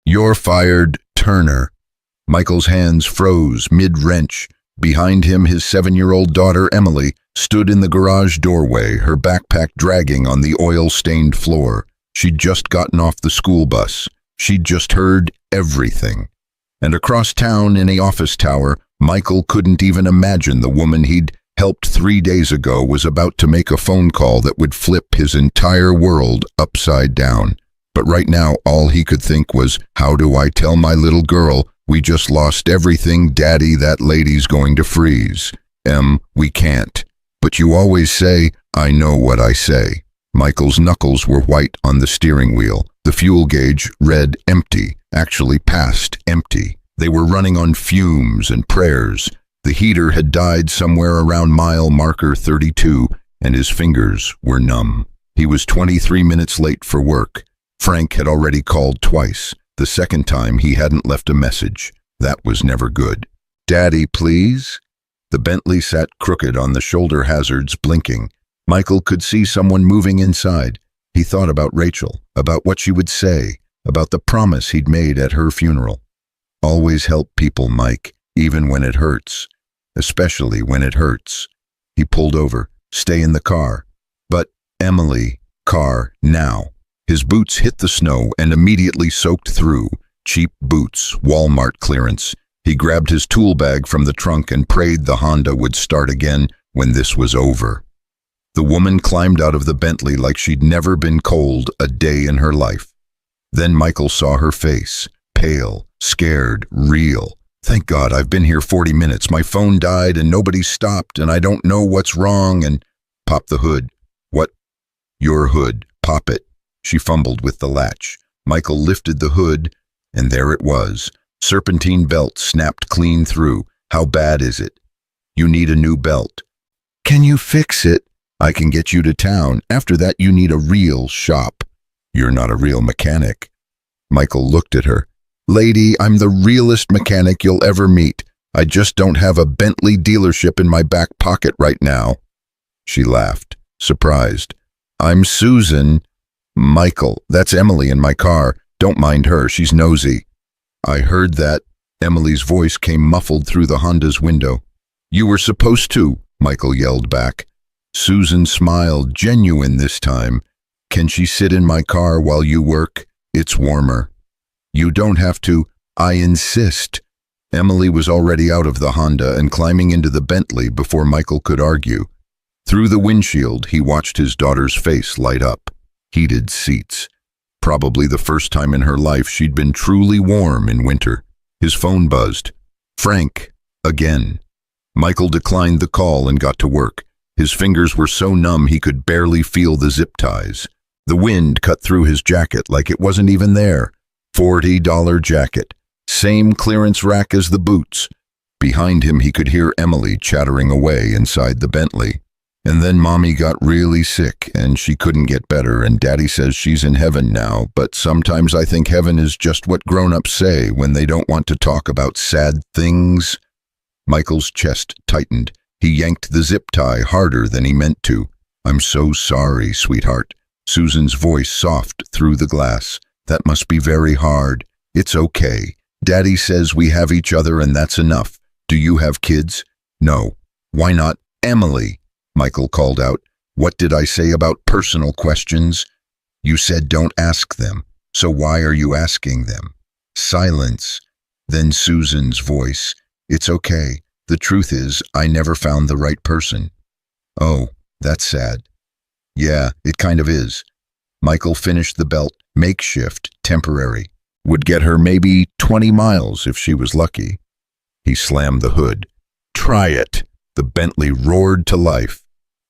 "You're fired, Turner." Michael's hands froze mid-wrench. Behind him, his 7-year-old daughter, Emily, stood in the garage doorway, her backpack dragging on the oil-stained floor. She'd just gotten off the school bus. She'd just heard everything. And across town in a office tower, Michael couldn't even imagine the woman he'd helped 3 days ago was about to make a phone call that would flip his entire world upside down. But right now, all he could think was, how do I tell my little girl, we just lost everything, Daddy, that lady's going to freeze. We can't. But you always say, I know what I say. Michael's knuckles were white on the steering wheel. The fuel gauge read empty, actually past empty. They were running on fumes and prayers. The heater had died somewhere around mile marker 32, and his fingers were numb. He was 23 minutes late for work. Frank had already called twice. The second time, he hadn't left a message. That was never good. "Daddy, please?" The Bentley sat crooked on the shoulder hazards, blinking. Michael could see someone moving inside. He thought about Rachel, about what she would say, about the promise he'd made at her funeral. Always help people, Mike, even when it hurts. Especially when it hurts. He pulled over. Stay in the car. But, Emily, car, now. His boots hit the snow and immediately soaked through. Cheap boots, Walmart clearance. He grabbed his tool bag from the trunk and prayed the Honda would start again when this was over. The woman climbed out of the Bentley like she'd never been cold a day in her life. Then Michael saw her face, pale, scared, real. "Thank God, I've been here 40 minutes. My phone died and nobody stopped and I don't know what's wrong and—" "Pop the hood." "What?" "Your hood. Pop it." She fumbled with the latch. Michael lifted the hood, and there it was. Serpentine belt snapped clean through. "How bad is it?" "You need a new belt." "Can you fix it?" "I can get you to town. After that, you need a real shop." "You're not a real mechanic." Michael looked at her. "Lady, I'm the realest mechanic you'll ever meet. I just don't have a Bentley dealership in my back pocket right now." She laughed, surprised. "I'm Susan." "Michael, that's Emily in my car. Don't mind her, she's nosy." "I heard that." Emily's voice came muffled through the Honda's window. "You were supposed to," Michael yelled back. Susan smiled, genuine this time. "Can she sit in my car while you work? It's warmer." "You don't have to. I insist." Emily was already out of the Honda and climbing into the Bentley before Michael could argue. Through the windshield, he watched his daughter's face light up. Heated seats. Probably the first time in her life she'd been truly warm in winter. His phone buzzed. Frank, again. Michael declined the call and got to work. His fingers were so numb he could barely feel the zip ties. The wind cut through his jacket like it wasn't even there. $40 jacket. Same clearance rack as the boots. Behind him he could hear Emily chattering away inside the Bentley. And then Mommy got really sick and she couldn't get better and Daddy says she's in heaven now, but sometimes I think heaven is just what grown-ups say when they don't want to talk about sad things. Michael's chest tightened. He yanked the zip tie harder than he meant to. "I'm so sorry, sweetheart." Susan's voice soft through the glass. "That must be very hard. It's okay. Daddy says we have each other and that's enough. Do you have kids?" "No." "Why not?" "Emily," Michael called out. "What did I say about personal questions?" "You said don't ask them. So why are you asking them?" Silence. Then Susan's voice. "It's okay. The truth is, I never found the right person." "Oh, that's sad." "Yeah, it kind of is." Michael finished the belt, makeshift, temporary. Would get her maybe 20 miles if she was lucky. He slammed the hood. "Try it." The Bentley roared to life.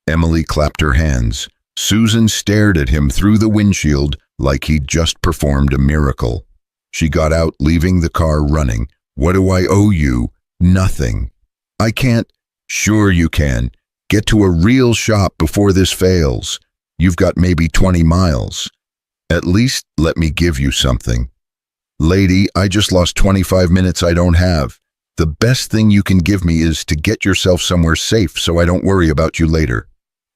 Emily clapped her hands. Susan stared at him through the windshield like he'd just performed a miracle. She got out, leaving the car running. "What do I owe you?" "Nothing." "I can't." "Sure you can. Get to a real shop before this fails. You've got maybe 20 miles. At least let me give you something." "Lady, I just lost 25 minutes I don't have. The best thing you can give me is to get yourself somewhere safe so I don't worry about you later."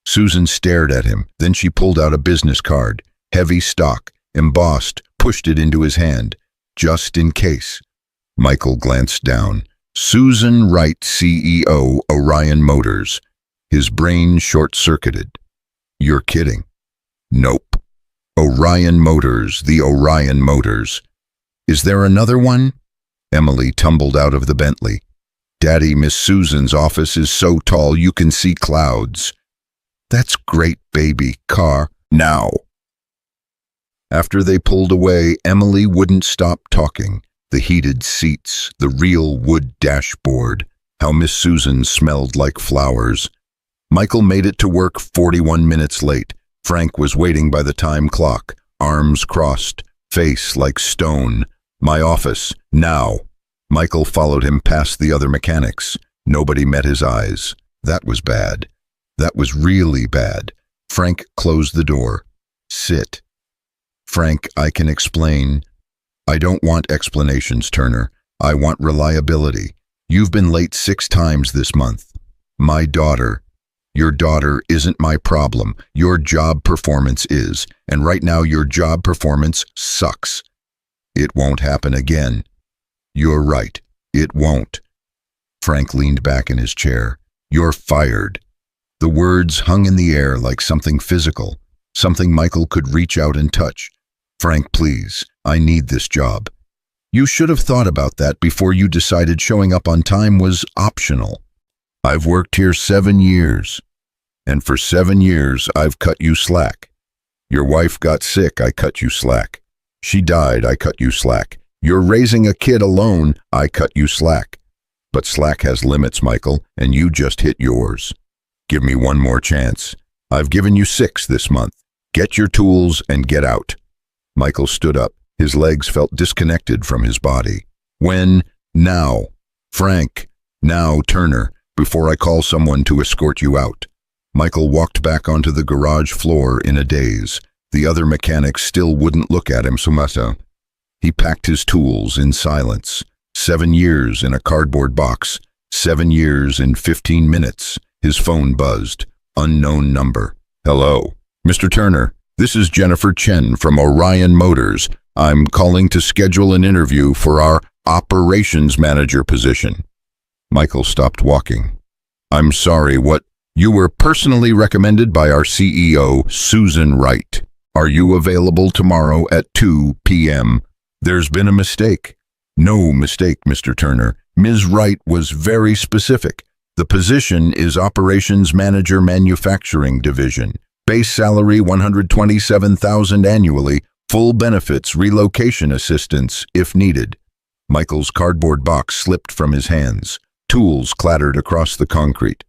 Susan stared at him. Then she pulled out a business card. Heavy stock, embossed, pushed it into his hand. just in case. Michael glanced down. Susan Wright, CEO, Orion Motors. His brain short-circuited. You're kidding. Nope. Orion Motors, the Orion Motors. Is there another one? Emily tumbled out of the Bentley. Daddy, Miss Susan's office is so tall you can see clouds. That's great, baby. Car, now. After they pulled away, Emily wouldn't stop talking. The heated seats, the real wood dashboard, how Miss Susan smelled like flowers. Michael made it to work 41 minutes late. Frank was waiting by the time clock, arms crossed, face like stone. My office, now. Michael followed him past the other mechanics. Nobody met his eyes. That was bad. That was really bad. Frank closed the door. Sit. Frank, I can explain. I don't want explanations, Turner. I want reliability. You've been late 6 times this month. My daughter. Your daughter isn't my problem. Your job performance is. And right now your job performance sucks. It won't happen again. You're right. It won't. Frank leaned back in his chair. You're fired. The words hung in the air like something physical, something Michael could reach out and touch. Frank, please, I need this job. You should have thought about that before you decided showing up on time was optional. I've worked here 7 years, and for 7 years I've cut you slack. Your wife got sick, I cut you slack. She died, I cut you slack. You're raising a kid alone, I cut you slack. But slack has limits, Michael, and you just hit yours. Give me one more chance. I've given you 6 this month. Get your tools and get out. Michael stood up. His legs felt disconnected from his body. When? Now. Frank. Now, Turner, before I call someone to escort you out. Michael walked back onto the garage floor in a daze. The other mechanics still wouldn't look at him, Sumata. He packed his tools in silence. 7 years in a cardboard box. 7 years in 15 minutes. His phone buzzed. Unknown number. Hello. Mr. Turner, this is Jennifer Chen from Orion Motors. I'm calling to schedule an interview for our operations manager position. Michael stopped walking. I'm sorry, what? You were personally recommended by our CEO, Susan Wright. Are you available tomorrow at 2 p.m.? There's been a mistake. No mistake, Mr. Turner. Ms. Wright was very specific. The position is Operations Manager Manufacturing Division. Base salary $127,000 annually, full benefits, relocation assistance if needed. Michael's cardboard box slipped from his hands. Tools clattered across the concrete.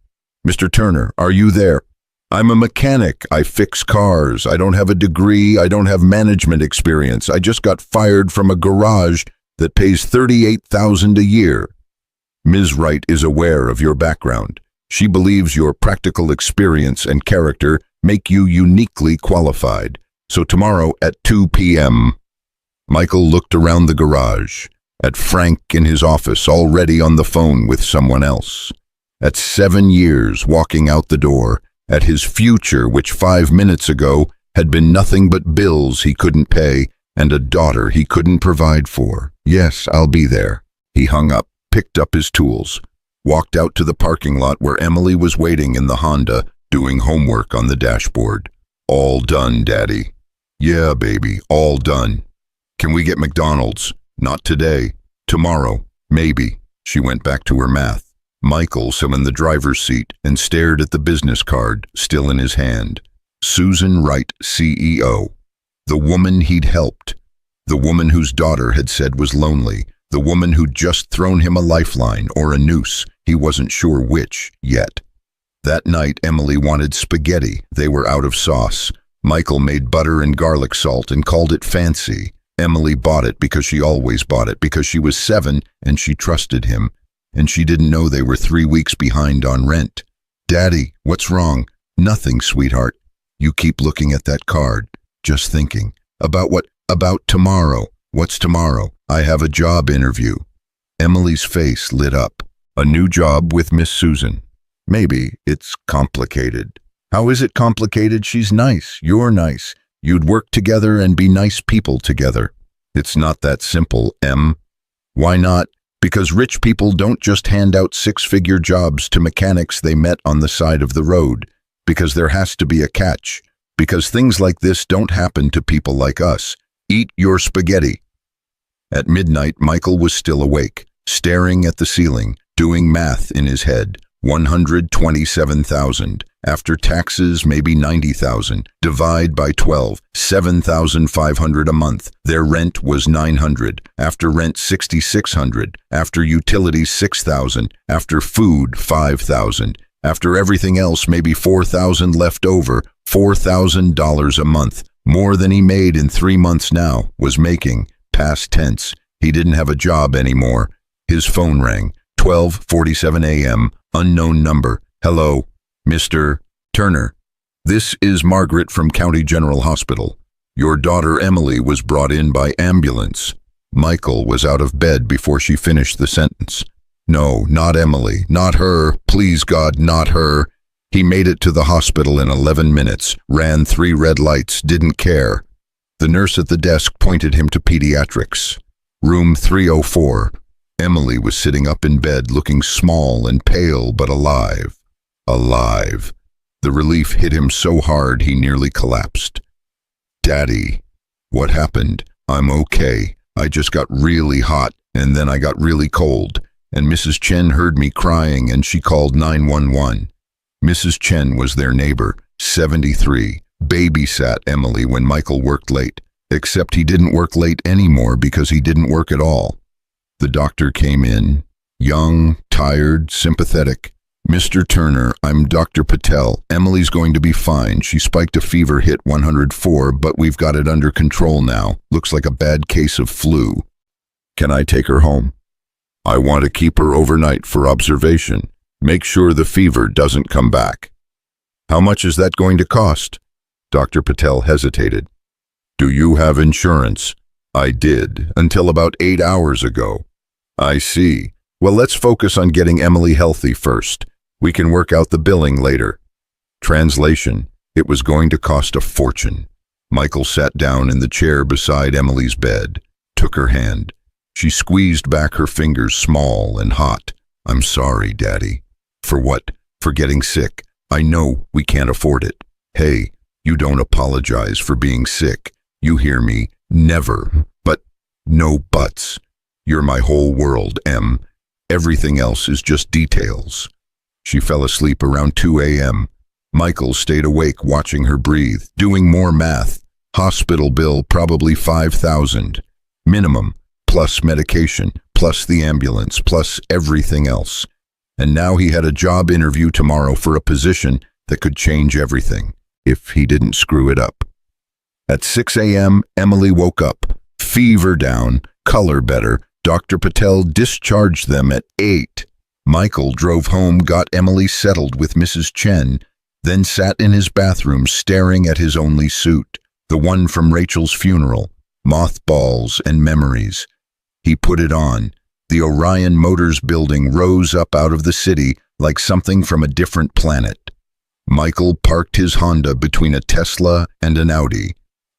Mr. Turner, are you there? I'm a mechanic. I fix cars. I don't have a degree. I don't have management experience. I just got fired from a garage that pays $38,000 a year. Ms. Wright is aware of your background. She believes your practical experience and character make you uniquely qualified. So tomorrow at 2 p.m. Michael looked around the garage, at Frank in his office already on the phone with someone else, at 7 years walking out the door, at his future which 5 minutes ago had been nothing but bills he couldn't pay and a daughter he couldn't provide for. Yes, I'll be there. He hung up, picked up his tools, walked out to the parking lot where Emily was waiting in the Honda, doing homework on the dashboard. All done, Daddy. Yeah, baby, all done. Can we get McDonald's? Not today. Tomorrow, maybe. She went back to her math. Michael sat in the driver's seat and stared at the business card, still in his hand. Susan Wright, CEO. The woman he'd helped. The woman whose daughter had said was lonely. The woman who'd just thrown him a lifeline or a noose. He wasn't sure which, yet. That night, Emily wanted spaghetti. They were out of sauce. Michael made butter and garlic salt and called it fancy. Emily bought it because she always bought it, because she was 7 and she trusted him. And she didn't know they were 3 weeks behind on rent. Daddy, what's wrong? Nothing, sweetheart. You keep looking at that card, just thinking. About what? About tomorrow. What's tomorrow? I have a job interview. Emily's face lit up. A new job with Miss Susan. Maybe it's complicated. How is it complicated? She's nice. You're nice. You'd work together and be nice people together. It's not that simple, Em. Why not? Because rich people don't just hand out six-figure jobs to mechanics they met on the side of the road. Because there has to be a catch. Because things like this don't happen to people like us. Eat your spaghetti. At midnight, Michael was still awake, staring at the ceiling, doing math in his head. 127,000. After taxes, maybe 90,000. Divide by 12, 7,500 a month. Their rent was 900. After rent, 6,600. After utilities, 6,000. After food, 5,000. After everything else, maybe 4,000 left over. $4,000 a month. More than he made in 3 months now, was making. Past tense. He didn't have a job anymore. His phone rang. 12:47 a.m. Unknown number. Hello, Mr. Turner. This is Margaret from County General Hospital. Your daughter Emily was brought in by ambulance. Michael was out of bed before she finished the sentence. No, not Emily. Not her. Please God, not her. He made it to the hospital in 11 minutes, ran 3 red lights, didn't care. The nurse at the desk pointed him to pediatrics. Room 304. Emily was sitting up in bed, looking small and pale, but alive. Alive. The relief hit him so hard he nearly collapsed. Daddy. What happened? I'm okay. I just got really hot, and then I got really cold, and Mrs. Chen heard me crying, and she called 911. Mrs. Chen was their neighbor, 73, babysat Emily when Michael worked late, except he didn't work late anymore because he didn't work at all. The doctor came in, young, tired, sympathetic. Mr. Turner, I'm Dr. Patel. Emily's going to be fine. She spiked a fever, hit 104, but we've got it under control now. Looks like a bad case of flu. Can I take her home? I want to keep her overnight for observation. Make sure the fever doesn't come back. How much is that going to cost? Dr. Patel hesitated. Do you have insurance? I did, until about 8 hours ago. I see. Well, let's focus on getting Emily healthy first. We can work out the billing later. Translation. It was going to cost a fortune. Michael sat down in the chair beside Emily's bed, took her hand. She squeezed back her fingers, small and hot. I'm sorry, Daddy. For what? For getting sick. I know we can't afford it. Hey, you don't apologize for being sick. You hear me? Never. But no buts. You're my whole world, Em. Everything else is just details. She fell asleep around 2 a.m. Michael stayed awake watching her breathe, doing more math. Hospital bill probably 5,000. Minimum, plus medication, plus the ambulance, plus everything else. And now he had a job interview tomorrow for a position that could change everything, if he didn't screw it up. At 6 a.m., Emily woke up. Fever down, color better. Dr. Patel discharged them at 8. Michael drove home, got Emily settled with Mrs. Chen, then sat in his bathroom staring at his only suit, the one from Rachel's funeral, mothballs and memories. He put it on. The Orion Motors building rose up out of the city like something from a different planet. Michael parked his Honda between a Tesla and an Audi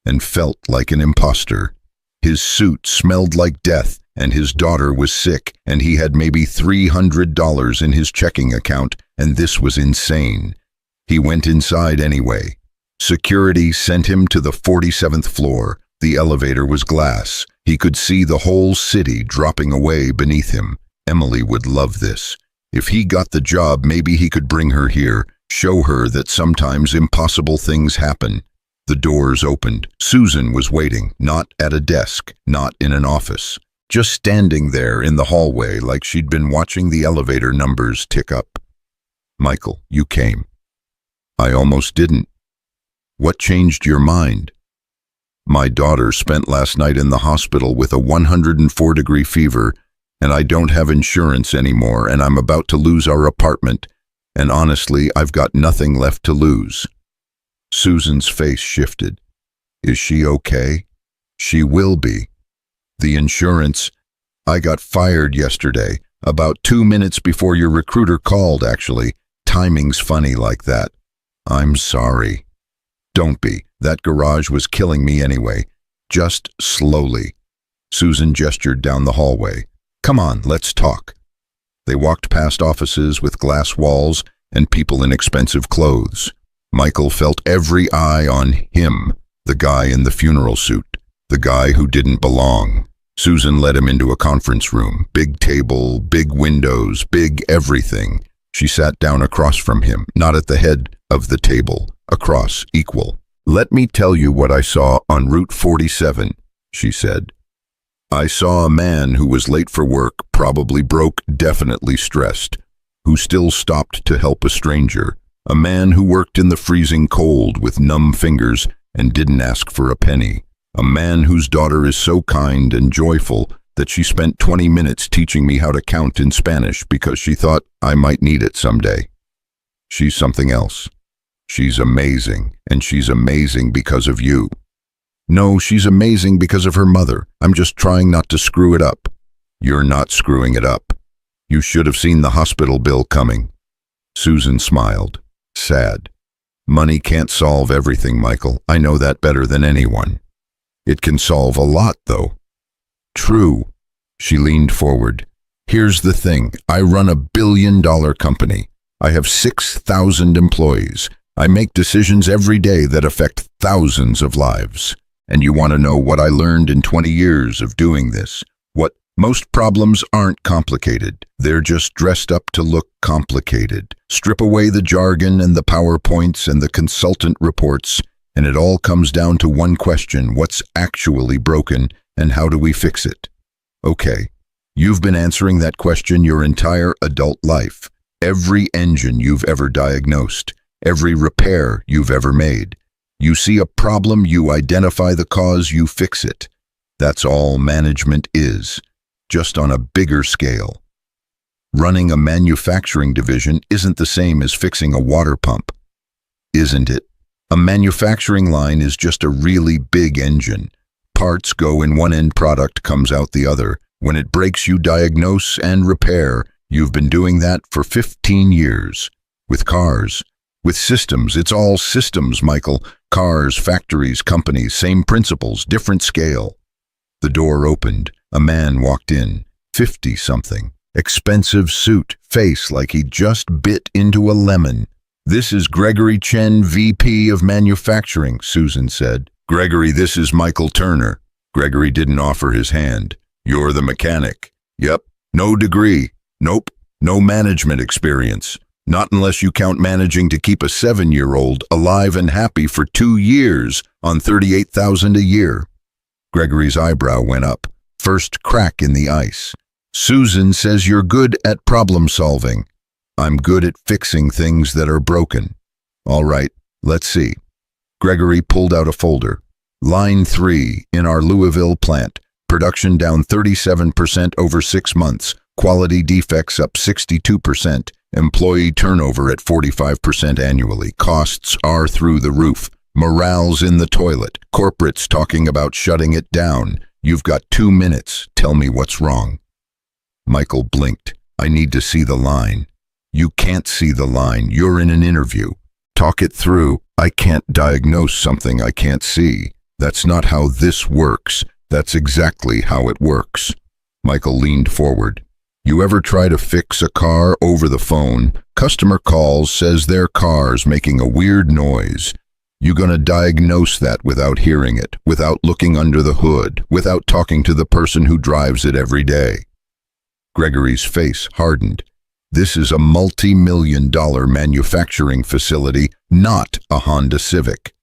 and felt like an imposter. His suit smelled like death, and his daughter was sick, and he had maybe $300 in his checking account, and this was insane. He went inside anyway. Security sent him to the 47th floor. The elevator was glass. He could see the whole city dropping away beneath him. Emily would love this. If he got the job, maybe he could bring her here, show her that sometimes impossible things happen. The doors opened. Susan was waiting, not at a desk, not in an office. Just standing there in the hallway like she'd been watching the elevator numbers tick up. Michael, you came. I almost didn't. What changed your mind? My daughter spent last night in the hospital with a 104-degree fever, and I don't have insurance anymore, and I'm about to lose our apartment, and honestly, I've got nothing left to lose. Susan's face shifted. Is she okay? She will be. The insurance. I got fired yesterday, about 2 minutes before your recruiter called, actually. Timing's funny like that. I'm sorry. Don't be. That garage was killing me anyway. Just slowly. Susan gestured down the hallway. Come on, let's talk. They walked past offices with glass walls and people in expensive clothes. Michael felt every eye on him, the guy in the funeral suit, the guy who didn't belong. Susan led him into a conference room, big table, big windows, big everything. She sat down across from him, not at the head of the table, across, equal. Let me tell you what I saw on Route 47, she said. I saw a man who was late for work, probably broke, definitely stressed, who still stopped to help a stranger, a man who worked in the freezing cold with numb fingers and didn't ask for a penny, a man whose daughter is so kind and joyful that she spent 20 minutes teaching me how to count in Spanish because she thought I might need it someday. She's something else. She's amazing, and she's amazing because of you. No, she's amazing because of her mother. I'm just trying not to screw it up. You're not screwing it up. You should have seen the hospital bill coming. Susan smiled, sad. Money can't solve everything, Michael. I know that better than anyone. It can solve a lot, though. True. She leaned forward. Here's the thing. I run $1 billion company. I have 6,000 employees. I make decisions every day that affect thousands of lives. And you want to know what I learned in 20 years of doing this? What most problems aren't complicated. They're just dressed up to look complicated. Strip away the jargon and the PowerPoints and the consultant reports, and it all comes down to one question: what's actually broken and how do we fix it? Okay, you've been answering that question your entire adult life. Every engine you've ever diagnosed, every repair you've ever made. You see a problem, you identify the cause, you fix it. That's all management is, just on a bigger scale. Running a manufacturing division isn't the same as fixing a water pump, isn't it? A manufacturing line is just a really big engine. Parts go in one end, product comes out the other. When it breaks, you diagnose and repair. You've been doing that for 15 years. With cars, with systems, it's all systems, Michael. Cars, factories, companies, same principles, different scale. The door opened. A man walked in, 50-something. Expensive suit, face like he just bit into a lemon. This is Gregory Chen, VP of Manufacturing, Susan said. Gregory, this is Michael Turner. Gregory didn't offer his hand. You're the mechanic. Yep. No degree. Nope. No management experience. Not unless you count managing to keep a 7-year-old alive and happy for 2 years on $38,000 a year. Gregory's eyebrow went up. First crack in the ice. Susan says you're good at problem solving. I'm good at fixing things that are broken. All right, let's see. Gregory pulled out a folder. Line 3 in our Louisville plant. Production down 37% over 6 months. Quality defects up 62%. Employee turnover at 45% annually. Costs are through the roof. Morale's in the toilet. Corporates talking about shutting it down. You've got 2 minutes. Tell me what's wrong. Michael blinked. I need to see the line. You can't see the line. You're in an interview. Talk it through. I can't diagnose something I can't see. That's not how this works. That's exactly how it works. Michael leaned forward. You ever try to fix a car over the phone? Customer calls, says their car's making a weird noise. You gonna diagnose that without hearing it, without looking under the hood, without talking to the person who drives it every day. Gregory's face hardened. This is a multi-million-dollar manufacturing facility, not a Honda Civic.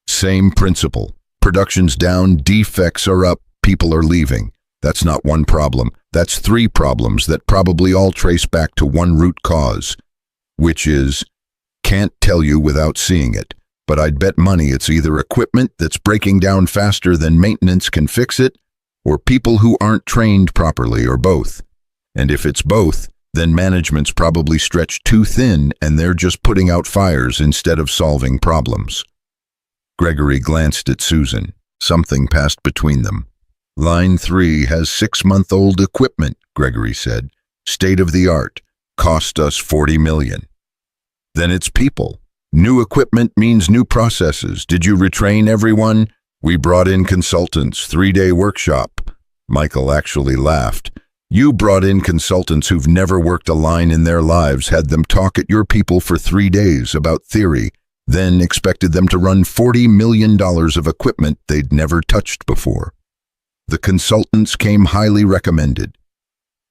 Same principle. Production's down, defects are up, people are leaving. That's not one problem. That's 3 problems that probably all trace back to one root cause, which is, can't tell you without seeing it, but I'd bet money it's either equipment that's breaking down faster than maintenance can fix it, or people who aren't trained properly, or both. And if it's both, then management's probably stretched too thin and they're just putting out fires instead of solving problems. Gregory glanced at Susan. Something passed between them. Line 3 has 6-month-old equipment, Gregory said. State of the art. Cost us $40 million. Then it's people. New equipment means new processes. Did you retrain everyone? We brought in consultants, 3-day workshop. Michael actually laughed. You brought in consultants who've never worked a line in their lives, had them talk at your people for 3 days about theory, then expected them to run $40 million of equipment they'd never touched before. The consultants came highly recommended.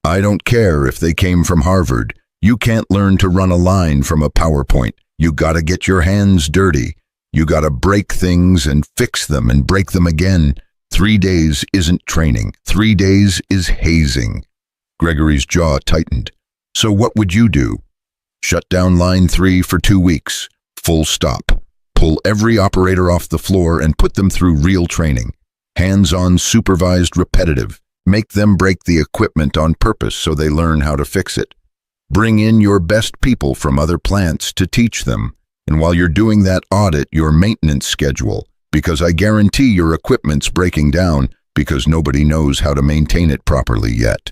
I don't care if they came from Harvard. You can't learn to run a line from a PowerPoint. You gotta get your hands dirty. You gotta break things and fix them and break them again. 3 days isn't training. 3 days is hazing. Gregory's jaw tightened. So what would you do? Shut down line 3 for 2 weeks. Full stop. Pull every operator off the floor and put them through real training. Hands-on, supervised, repetitive. Make them break the equipment on purpose so they learn how to fix it. Bring in your best people from other plants to teach them. And while you're doing that, audit your maintenance schedule, because I guarantee your equipment's breaking down because nobody knows how to maintain it properly yet.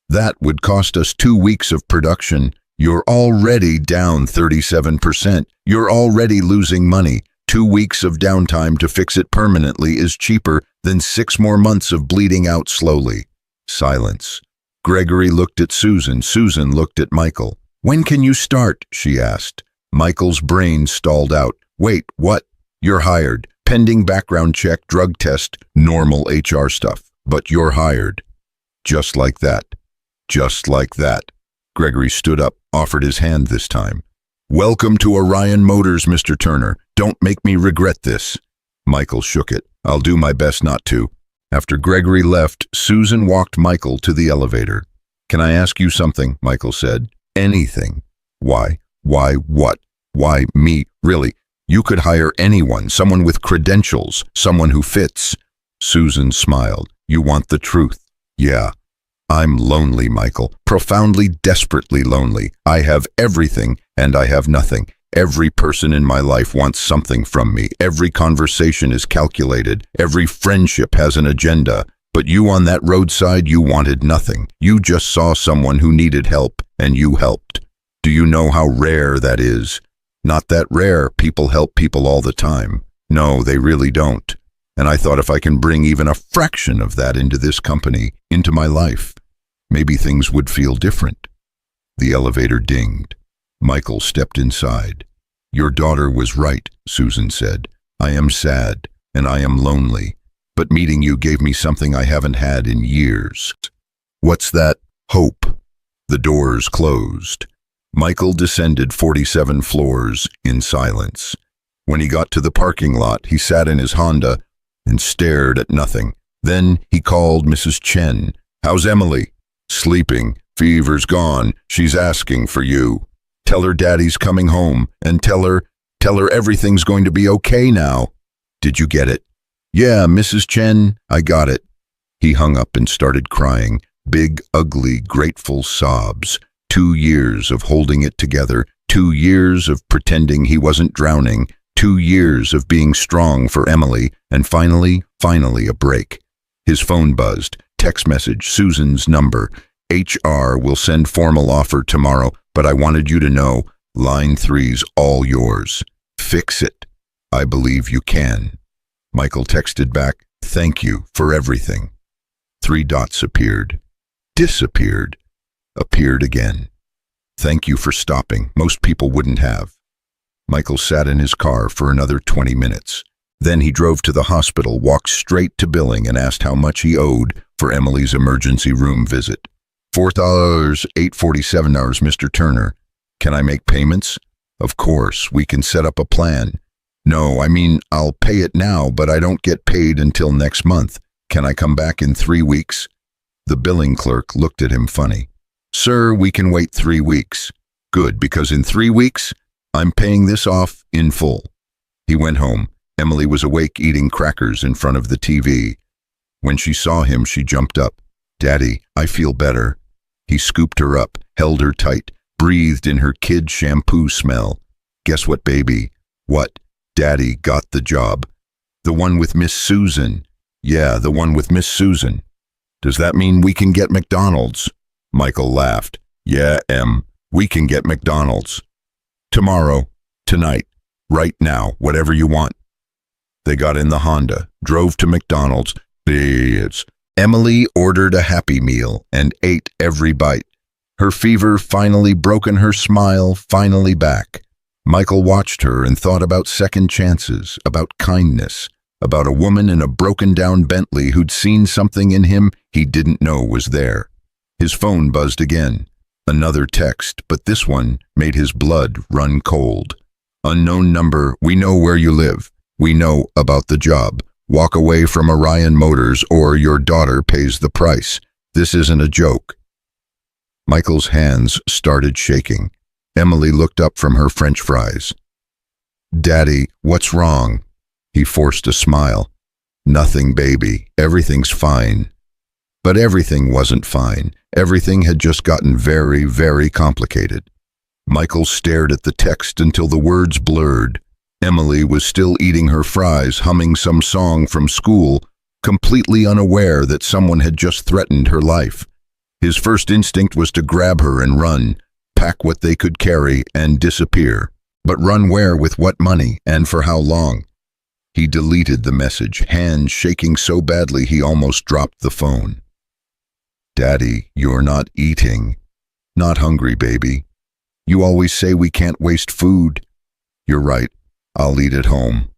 That would cost us 2 weeks of production. You're already down 37%. You're already losing money. 2 weeks of downtime to fix it permanently is cheaper than 6 more months of bleeding out slowly. Silence. Gregory looked at Susan. Susan looked at Michael. When can you start? She asked. Michael's brain stalled out. Wait, what? You're hired. Pending background check, drug test, normal HR stuff. But you're hired. Just like that. Just like that. Gregory stood up, offered his hand this time. Welcome to Orion Motors, Mr. Turner. Don't make me regret this. Michael shook it. I'll do my best not to. After Gregory left, Susan walked Michael to the elevator. Can I ask you something? Michael said. Anything. Why? Why what? Why me? Really? You could hire anyone, someone with credentials, someone who fits. Susan smiled. You want the truth? Yeah. I'm lonely, Michael. Profoundly, desperately lonely. I have everything, and I have nothing. Every person in my life wants something from me. Every conversation is calculated. Every friendship has an agenda. But you on that roadside, you wanted nothing. You just saw someone who needed help, and you helped. Do you know how rare that is? Not that rare. People help people all the time. No, they really don't. And I thought if I can bring even a fraction of that into this company, into my life, maybe things would feel different. The elevator dinged. Michael stepped inside. Your daughter was right, Susan said. I am sad, and I am lonely. But meeting you gave me something I haven't had in years. What's that? Hope. The doors closed. Michael descended 47 floors in silence. When he got to the parking lot, he sat in his Honda and stared at nothing. Then he called Mrs. Chen. How's Emily? Sleeping. Fever's gone. She's asking for you. Tell her Daddy's coming home, and tell her everything's going to be okay now. Did you get it? Yeah, Mrs. Chen, I got it. He hung up and started crying. Big, ugly, grateful sobs. 2 years of holding it together. 2 years of pretending he wasn't drowning. 2 years of being strong for Emily. And finally a break. His phone buzzed. Text message, Susan's number. HR will send formal offer tomorrow, but I wanted you to know, line 3's all yours. Fix it. I believe you can. Michael texted back, thank you for everything. 3 dots appeared. Disappeared. Appeared again. Thank you for stopping. Most people wouldn't have. Michael sat in his car for another 20 minutes. Then he drove to the hospital, walked straight to billing and asked how much he owed for Emily's emergency room visit. $4, $8.47, Mr. Turner. Can I make payments? Of course, we can set up a plan. No, I mean, I'll pay it now, but I don't get paid until next month. Can I come back in 3 weeks? The billing clerk looked at him funny. Sir, we can wait 3 weeks. Good, because in 3 weeks, I'm paying this off in full. He went home. Emily was awake eating crackers in front of the TV. When she saw him, she jumped up. Daddy, I feel better. He scooped her up, held her tight, breathed in her kid shampoo smell. Guess what, baby? What? Daddy got the job. The one with Miss Susan. Yeah, the one with Miss Susan. Does that mean we can get McDonald's? Michael laughed. Yeah, we can get McDonald's. Tomorrow, tonight, right now, whatever you want. They got in the Honda, drove to McDonald's. It's Emily ordered a Happy Meal and ate every bite. Her fever finally broken, her smile finally back. Michael watched her and thought about second chances, about kindness, about a woman in a broken-down Bentley who'd seen something in him he didn't know was there. His phone buzzed again. Another text, but this one made his blood run cold. Unknown number, we know where you live. We know about the job. Walk away from Orion Motors or your daughter pays the price. This isn't a joke. Michael's hands started shaking. Emily looked up from her French fries. Daddy, what's wrong? He forced a smile. Nothing, baby. Everything's fine. But everything wasn't fine. Everything had just gotten very, very complicated. Michael stared at the text until the words blurred. Emily was still eating her fries, humming some song from school, completely unaware that someone had just threatened her life. His first instinct was to grab her and run, pack what they could carry, and disappear. But run where, with what money, and for how long? He deleted the message, hands shaking so badly he almost dropped the phone. Daddy, you're not eating. Not hungry, baby. You always say we can't waste food. You're right. I'll eat at home.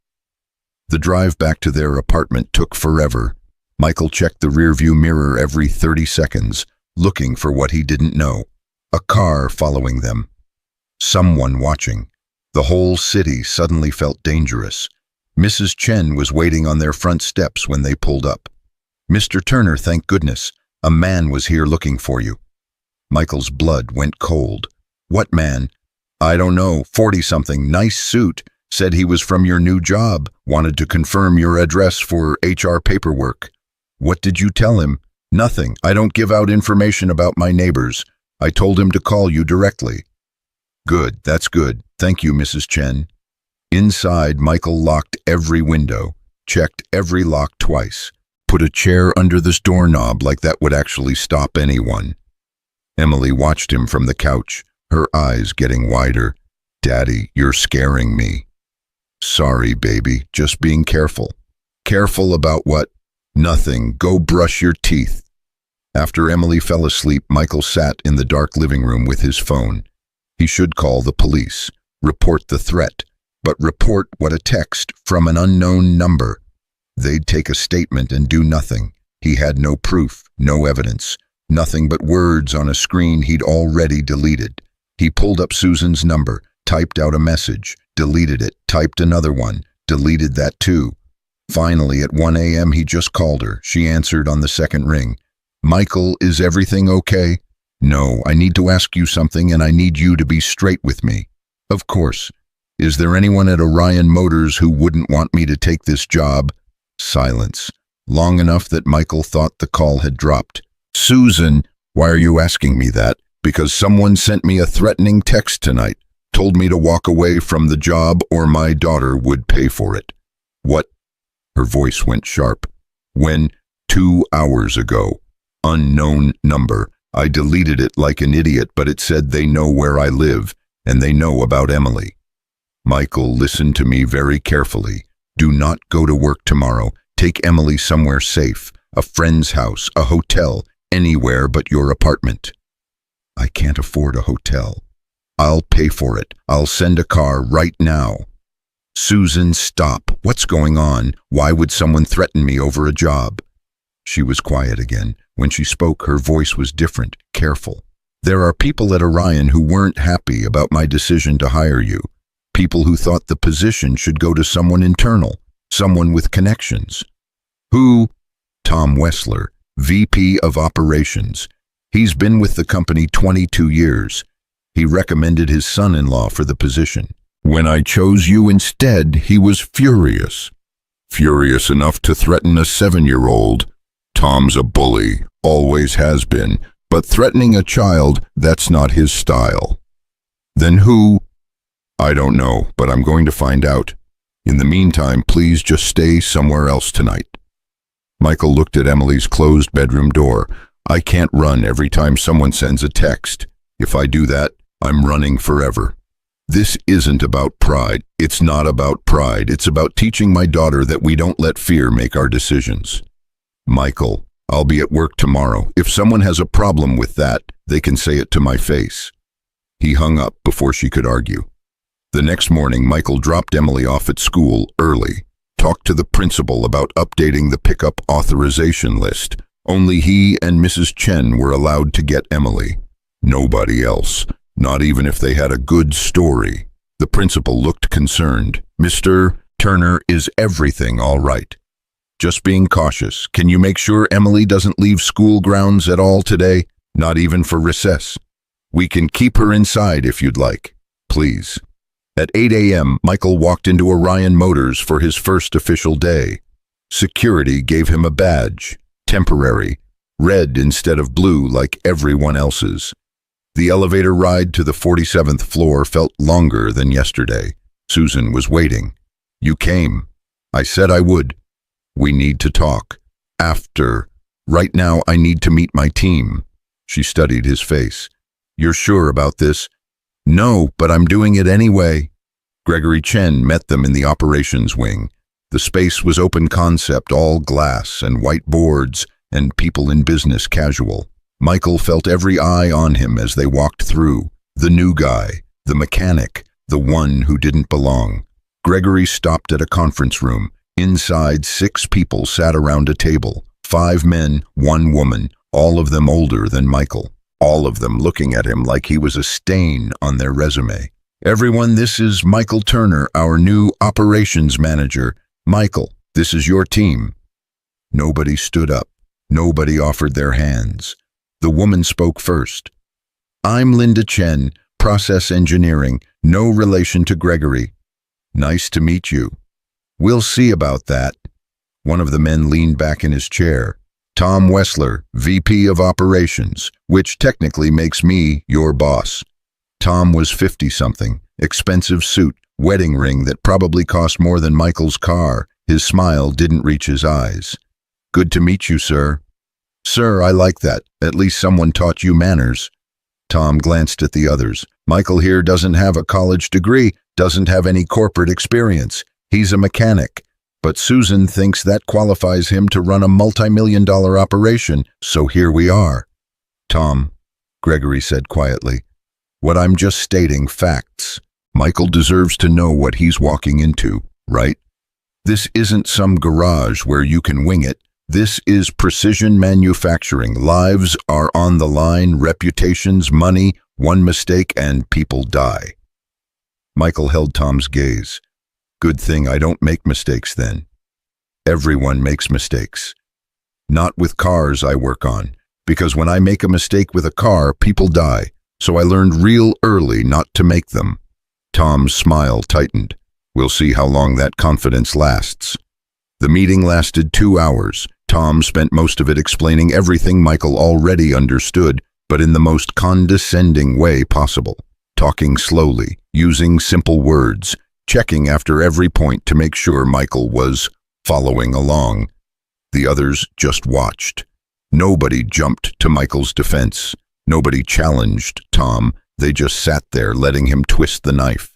The drive back to their apartment took forever. Michael checked the rearview mirror every 30 seconds, looking for what he didn't know. A car following them. Someone watching. The whole city suddenly felt dangerous. Mrs. Chen was waiting on their front steps when they pulled up. Mr. Turner, thank goodness. A man was here looking for you. Michael's blood went cold. What man? I don't know, 40-something, nice suit. Said he was from your new job, wanted to confirm your address for HR paperwork. What did you tell him? Nothing. I don't give out information about my neighbors. I told him to call you directly. Good, that's good. Thank you, Mrs. Chen. Inside, Michael locked every window, checked every lock twice, put a chair under this doorknob like that would actually stop anyone. Emily watched him from the couch, her eyes getting wider. Daddy, you're scaring me. Sorry, baby, just being careful. Careful about what? Nothing. Go brush your teeth. After Emily fell asleep, Michael sat in the dark living room with his phone. He should call the police, report the threat, but report what? A text from an unknown number. They'd take a statement and do nothing. He had no proof, no evidence, nothing but words on a screen he'd already deleted. He pulled up Susan's number, typed out a message, deleted it, typed another one, deleted that too. Finally, at 1 a.m., he just called her. She answered on the second ring. Michael, is everything okay? No, I need to ask you something and I need you to be straight with me. Of course. Is there anyone at Orion Motors who wouldn't want me to take this job? Silence. Long enough that Michael thought the call had dropped. Susan, why are you asking me that? Because someone sent me a threatening text tonight. Told me to walk away from the job or my daughter would pay for it. What? Her voice went sharp. When? 2 hours ago. Unknown number. I deleted it like an idiot, but it said they know where I live, and they know about Emily. Michael, listen to me very carefully. Do not go to work tomorrow. Take Emily somewhere safe. A friend's house, a hotel, anywhere but your apartment. I can't afford a hotel. I'll pay for it. I'll send a car right now. Susan, stop. What's going on? Why would someone threaten me over a job? She was quiet again. When she spoke, her voice was different, careful. There are people at Orion who weren't happy about my decision to hire you. People who thought the position should go to someone internal, someone with connections. Who? Tom Wessler, VP of Operations. He's been with the company 22 years. He recommended his son-in-law for the position. When I chose you instead, he was furious. Furious enough to threaten a 7-year-old. Tom's a bully, always has been, but threatening a child, that's not his style. Then who? I don't know, but I'm going to find out. In the meantime, please just stay somewhere else tonight. Michael looked at Emily's closed bedroom door. I can't run every time someone sends a text. If I do that, I'm running forever. This isn't about pride. It's not about pride. It's about teaching my daughter that we don't let fear make our decisions. Michael, I'll be at work tomorrow. If someone has a problem with that, they can say it to my face." He hung up before she could argue. The next morning, Michael dropped Emily off at school early, talked to the principal about updating the pickup authorization list. Only he and Mrs. Chen were allowed to get Emily. Nobody else, not even if they had a good story. The principal looked concerned. "Mr. Turner, is everything all right? Just being cautious. Can you make sure Emily doesn't leave school grounds at all today? Not even for recess? We can keep her inside if you'd like. Please." At 8 a.m., Michael walked into Orion Motors for his first official day. Security gave him a badge, temporary, red instead of blue like everyone else's. The elevator ride to the 47th floor felt longer than yesterday. Susan was waiting. "You came. I said I would. We need to talk. After. Right now I need to meet my team." She studied his face. "You're sure about this?" "No, but I'm doing it anyway." Gregory Chen met them in the operations wing. The space was open concept, all glass and white boards, and people in business casual. Michael felt every eye on him as they walked through. The new guy, the mechanic, the one who didn't belong. Gregory stopped at a conference room. Inside, 6 people sat around a table. 5 men, 1 woman, all of them older than Michael. All of them looking at him like he was a stain on their resume. "Everyone, this is Michael Turner, our new operations manager. Michael, this is your team." Nobody stood up. Nobody offered their hands. The woman spoke first. "I'm Linda Chen, process engineering, no relation to Gregory." "Nice to meet you." "We'll see about that." One of the men leaned back in his chair. "Tom Wessler, VP of Operations, which technically makes me your boss." Tom was 50-something, expensive suit, wedding ring that probably cost more than Michael's car. His smile didn't reach his eyes. "Good to meet you, sir." "Sir, I like that. At least someone taught you manners." Tom glanced at the others. "Michael here doesn't have a college degree, doesn't have any corporate experience. He's a mechanic. But Susan thinks that qualifies him to run a multi-million-dollar operation, so here we are." "Tom," Gregory said quietly, "what I'm just stating, facts. Michael deserves to know what he's walking into, right? This isn't some garage where you can wing it. This is precision manufacturing. Lives are on the line, reputations, money, one mistake, and people die." Michael held Tom's gaze. "Good thing I don't make mistakes then." "Everyone makes mistakes. Not with cars I work on, because when I make a mistake with a car, people die. So I learned real early not to make them." Tom's smile tightened. "We'll see how long that confidence lasts." The meeting lasted 2 hours. Tom spent most of it explaining everything Michael already understood, but in the most condescending way possible. Talking slowly, using simple words, checking after every point to make sure Michael was following along. The others just watched. Nobody jumped to Michael's defense. Nobody challenged Tom. They just sat there, letting him twist the knife.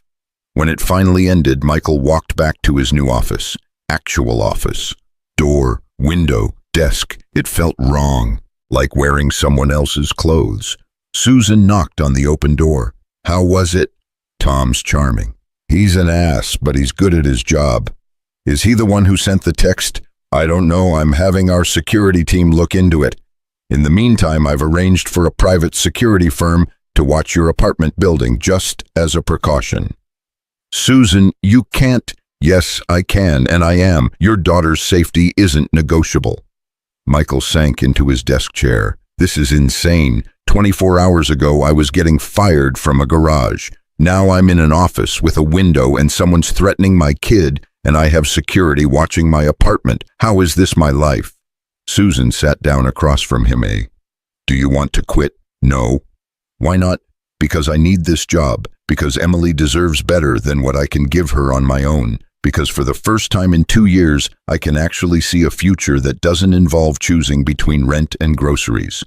When it finally ended, Michael walked back to his new office. Actual office. Door, window, desk. It felt wrong, like wearing someone else's clothes. Susan knocked on the open door. "How was it?" "Tom's charming. He's an ass, but he's good at his job." "Is he the one who sent the text?" "I don't know. I'm having our security team look into it. In the meantime, I've arranged for a private security firm to watch your apartment building, just as a precaution." "Susan, you can't." "Yes, I can, and I am. Your daughter's safety isn't negotiable." Michael sank into his desk chair. "This is insane. 24 hours ago, I was getting fired from a garage. Now I'm in an office with a window and someone's threatening my kid, and I have security watching my apartment. How is this my life?" Susan sat down across from him. "Do you want to quit?" "No." "Why not?" "Because I need this job. Because Emily deserves better than what I can give her on my own. Because for the first time in 2 years, I can actually see a future that doesn't involve choosing between rent and groceries."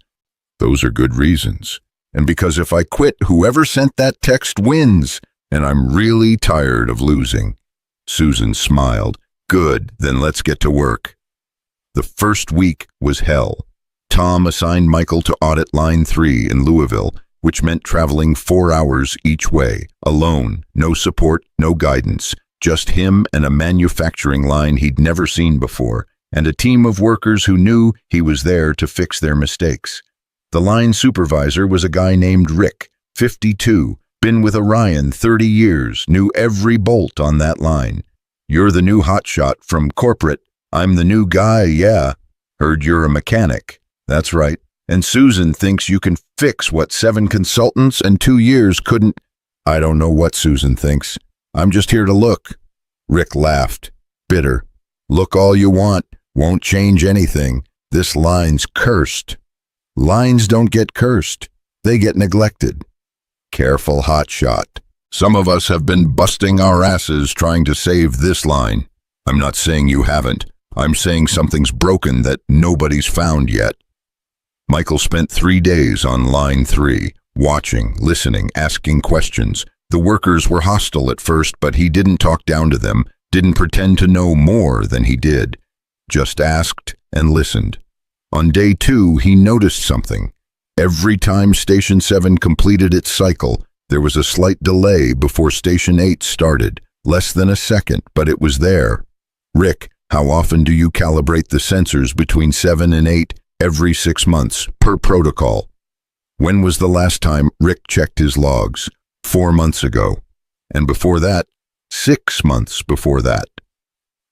"Those are good reasons." "And because if I quit, whoever sent that text wins, and I'm really tired of losing." Susan smiled. "Good, then let's get to work." The first week was hell. Tom assigned Michael to audit Line 3 in Louisville, which meant traveling 4 hours each way, alone, no support, no guidance, just him and a manufacturing line he'd never seen before, and a team of workers who knew he was there to fix their mistakes. The line supervisor was a guy named Rick, 52, been with Orion 30 years, knew every bolt on that line. "You're the new hotshot from corporate. I'm the new guy, yeah. Heard you're a mechanic." "That's right. And Susan thinks you can fix what 7 consultants and 2 years couldn't." "I don't know what Susan thinks. I'm just here to look." Rick laughed, bitter. "Look all you want. Won't change anything. This line's cursed." "Lines don't get cursed. They get neglected." "Careful, hotshot. Some of us have been busting our asses trying to save this line. I'm not saying you haven't. I'm saying something's broken that nobody's found yet." Michael spent 3 days on Line 3, watching, listening, asking questions. The workers were hostile at first, but he didn't talk down to them, didn't pretend to know more than he did. Just asked and listened. On day 2, he noticed something. Every time Station 7 completed its cycle, there was a slight delay before Station 8 started. Less than a second, but it was there. "Rick, how often do you calibrate the sensors between 7 and 8? "Every 6 months, per protocol." "When was the last time Rick checked his logs?" 4 months ago. "And before that?" 6 months before that.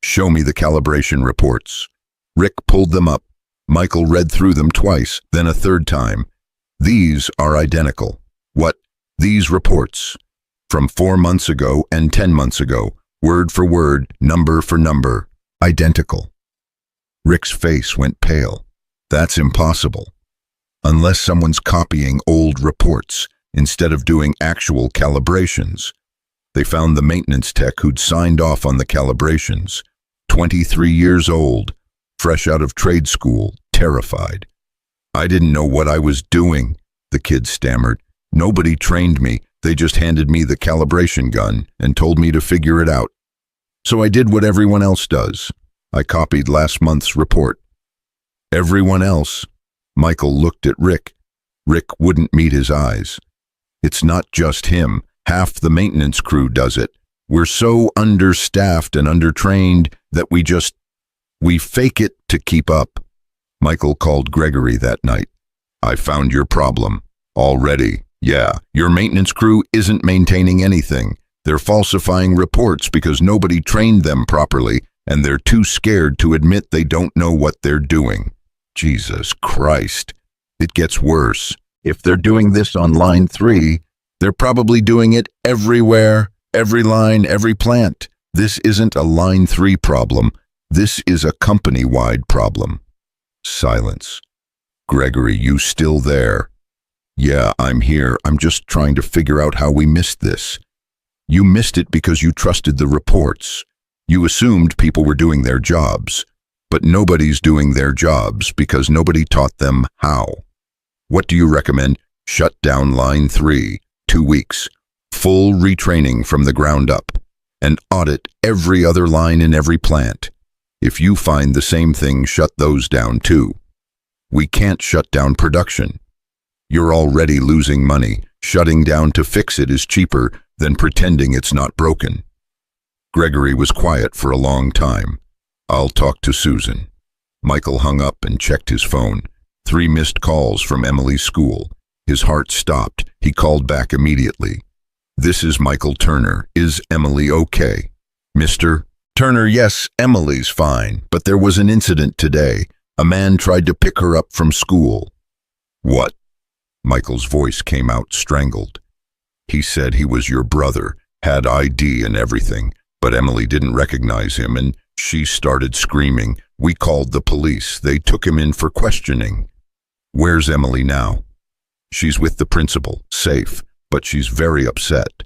"Show me the calibration reports." Rick pulled them up. Michael read through them twice, then a third time. "These are identical." "What?" "These reports. From 4 months ago and 10 months ago. Word for word, number for number. Identical." Rick's face went pale. "That's impossible. Unless someone's copying old reports instead of doing actual calibrations." They found the maintenance tech who'd signed off on the calibrations. 23 years old, fresh out of trade school, terrified. "I didn't know what I was doing," the kid stammered. "Nobody trained me. They just handed me the calibration gun and told me to figure it out. So I did what everyone else does. I copied last month's report." "Everyone else?" Michael looked at Rick. Rick wouldn't meet his eyes. "It's not just him. Half the maintenance crew does it. We're so understaffed and undertrained that we fake it to keep up." Michael called Gregory that night. "I found your problem. Already. Yeah, your maintenance crew isn't maintaining anything. They're falsifying reports because nobody trained them properly, and they're too scared to admit they don't know what they're doing." Jesus Christ. It gets worse. If they're doing this on Line 3, they're probably doing it everywhere, every line, every plant. This isn't a Line 3 problem. This is a company-wide problem. Silence. "Gregory, you still there?" "Yeah, I'm here. I'm just trying to figure out how we missed this." "You missed it because you trusted the reports. You assumed people were doing their jobs. But nobody's doing their jobs because nobody taught them how. What do you recommend? Shut down Line 3, 2 weeks, full retraining from the ground up, and audit every other line in every plant. If you find the same thing, shut those down too. We can't shut down production. You're already losing money. Shutting down to fix it is cheaper than pretending it's not broken." Gregory was quiet for a long time. "I'll talk to Susan." Michael hung up and checked his phone. 3 missed calls from Emily's school. His heart stopped. He called back immediately. "This is Michael Turner. Is Emily okay?" "Mr. Turner, yes, Emily's fine, but there was an incident today. A man tried to pick her up from school." "What?" Michael's voice came out strangled. "He said he was your brother, had ID and everything, but Emily didn't recognize him and she started screaming. We called the police. They took him in for questioning." "Where's Emily now?" "She's with the principal, safe, but she's very upset."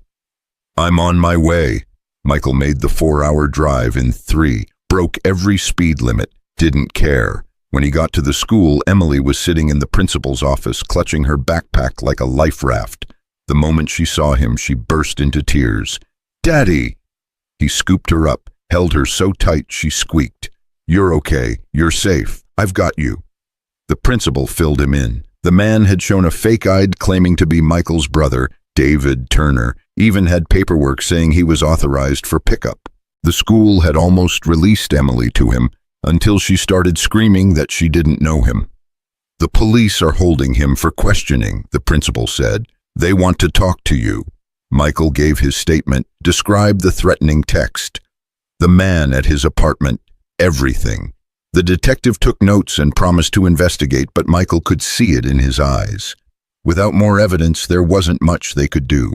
"I'm on my way." Michael made the 4-hour drive in 3, broke every speed limit, didn't care. When he got to the school, Emily was sitting in the principal's office, clutching her backpack like a life raft. The moment she saw him, she burst into tears. "Daddy!" He scooped her up, held her so tight she squeaked. "You're okay. You're safe. I've got you." The principal filled him in. The man had shown a fake ID claiming to be Michael's brother, David Turner, even had paperwork saying he was authorized for pickup. The school had almost released Emily to him until she started screaming that she didn't know him. "The police are holding him for questioning," the principal said. "They want to talk to you." Michael gave his statement, described the threatening text. The man at his apartment, everything. The detective took notes and promised to investigate, but Michael could see it in his eyes. Without more evidence, there wasn't much they could do.